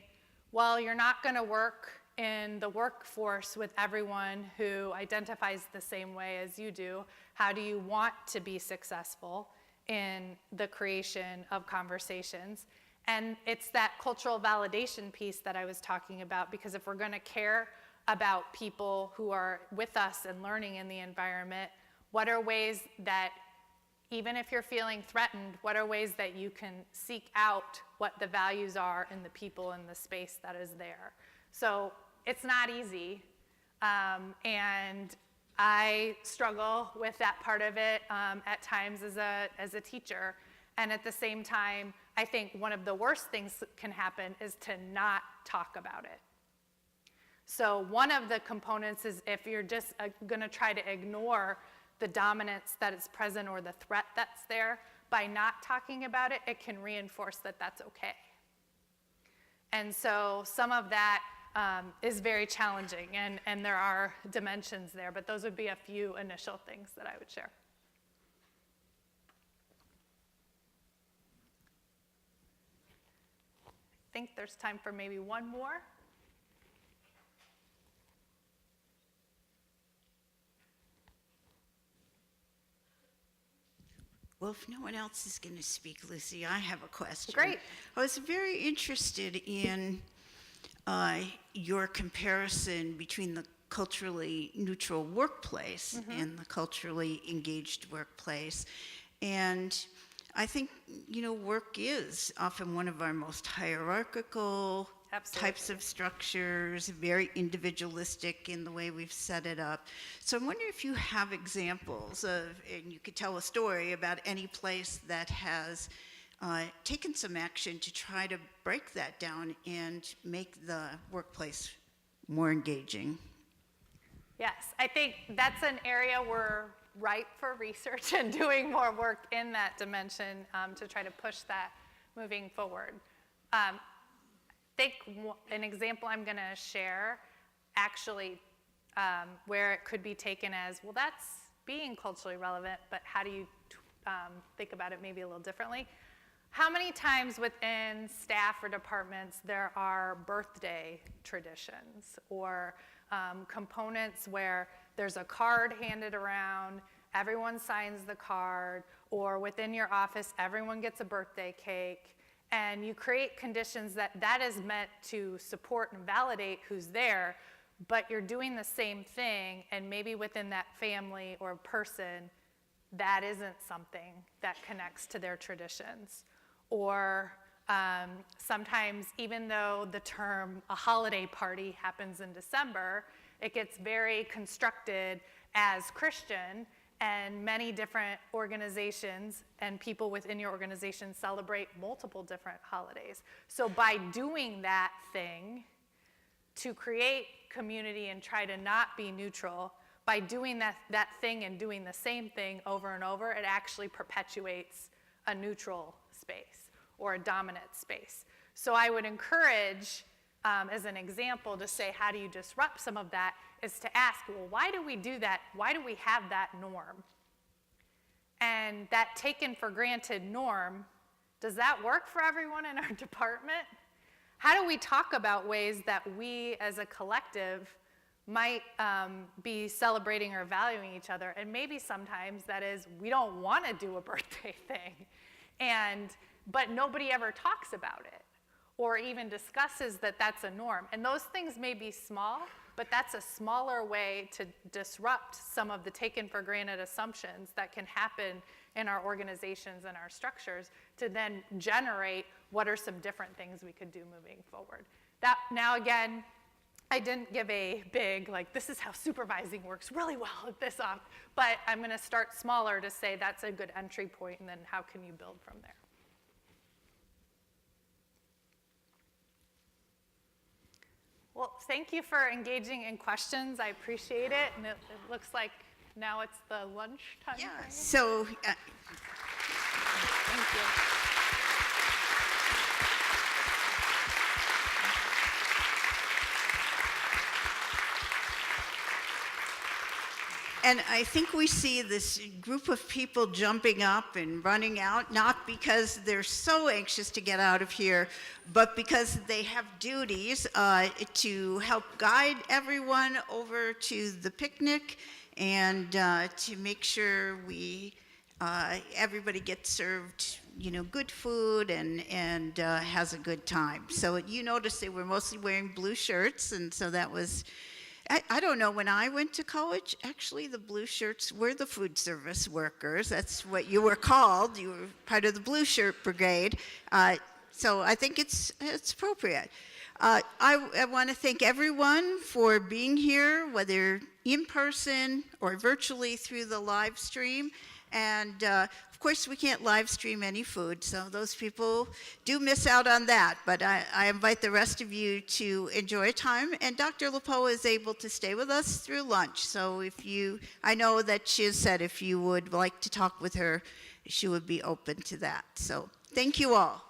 well, you're not going to work in the workforce with everyone who identifies the same way as you do. How do you want to be successful in the creation of conversations? And it's that cultural validation piece that I was talking about, because if we're going to care about people who are with us and learning in the environment, what are ways that, even if you're feeling threatened, what are ways that you can seek out what the values are in the people in the space that is there? So it's not easy, and I struggle with that part of it at times as a teacher. And at the same time, I think one of the worst things that can happen is to not talk about it. So one of the components is if you're just going to try to ignore the dominance that is present or the threat that's there, by not talking about it, it can reinforce that that's okay. And so some of that is very challenging, and there are dimensions there, but those would be a few initial things that I would share. I think there's time for maybe one more. Well, if no one else is going to speak, Lucy, I have a question. Great. I was very interested in your comparison between the culturally neutral workplace and the culturally engaged workplace. And I think, work is often one of our most hierarchical types of structures, very individualistic in the way we've set it up. So I'm wondering if you have examples of, and you could tell a story about any place that has taken some action to try to break that down and make the workplace more engaging. Yes, I think that's an area we're ripe for research and doing more work in that dimension to try to push that moving forward. I think an example I'm going to share actually where it could be taken as, well, that's being culturally relevant, but how do you think about it maybe a little differently? How many times within staff or departments there are birthday traditions or components where there's a card handed around, everyone signs the card, or within your office, everyone gets a birthday cake, and you create conditions that is meant to support and validate who's there, but you're doing the same thing, and maybe within that family or person, that isn't something that connects to their traditions. Or sometimes, even though the term a holiday party happens in December, it gets very constructed as Christian, and many different organizations and people within your organization celebrate multiple different holidays. So by doing that thing to create community and try to not be neutral, by doing that thing and doing the same thing over and over, it actually perpetuates a neutral space or a dominant space. So I would encourage, as an example, to say, how do you disrupt some of that, is to ask, well, why do we do that? Why do we have that norm? And that taken for granted norm, does that work for everyone in our department? How do we talk about ways that we as a collective might be celebrating or valuing each other? And maybe sometimes that is, we don't want to do a birthday thing, but nobody ever talks about it or even discusses that that's a norm. And those things may be small, but that's a smaller way to disrupt some of the taken for granted assumptions that can happen in our organizations and our structures to then generate what are some different things we could do moving forward. That, now again, I didn't give a big, like, this is how supervising works really well at this off, but I'm gonna start smaller to say that's a good entry point, and then how can you build from there? Well, thank you for engaging in questions. I appreciate it. And it looks like now it's the lunch time. Yeah, so. Thank you. And I think we see this group of people jumping up and running out, not because they're so anxious to get out of here, but because they have duties to help guide everyone over to the picnic and to make sure everybody gets served, good food and has a good time. So you notice they were mostly wearing blue shirts, and so that was. I don't know, when I went to college, actually the blue shirts were the food service workers. That's what you were called. You were part of the blue shirt brigade. So I think it's appropriate. I want to thank everyone for being here, whether in person or virtually through the live stream. And of course, we can't live stream any food, so those people do miss out on that. But I invite the rest of you to enjoy time. And Dr. LaPoe is able to stay with us through lunch. So I know that she has said if you would like to talk with her, she would be open to that. So thank you all.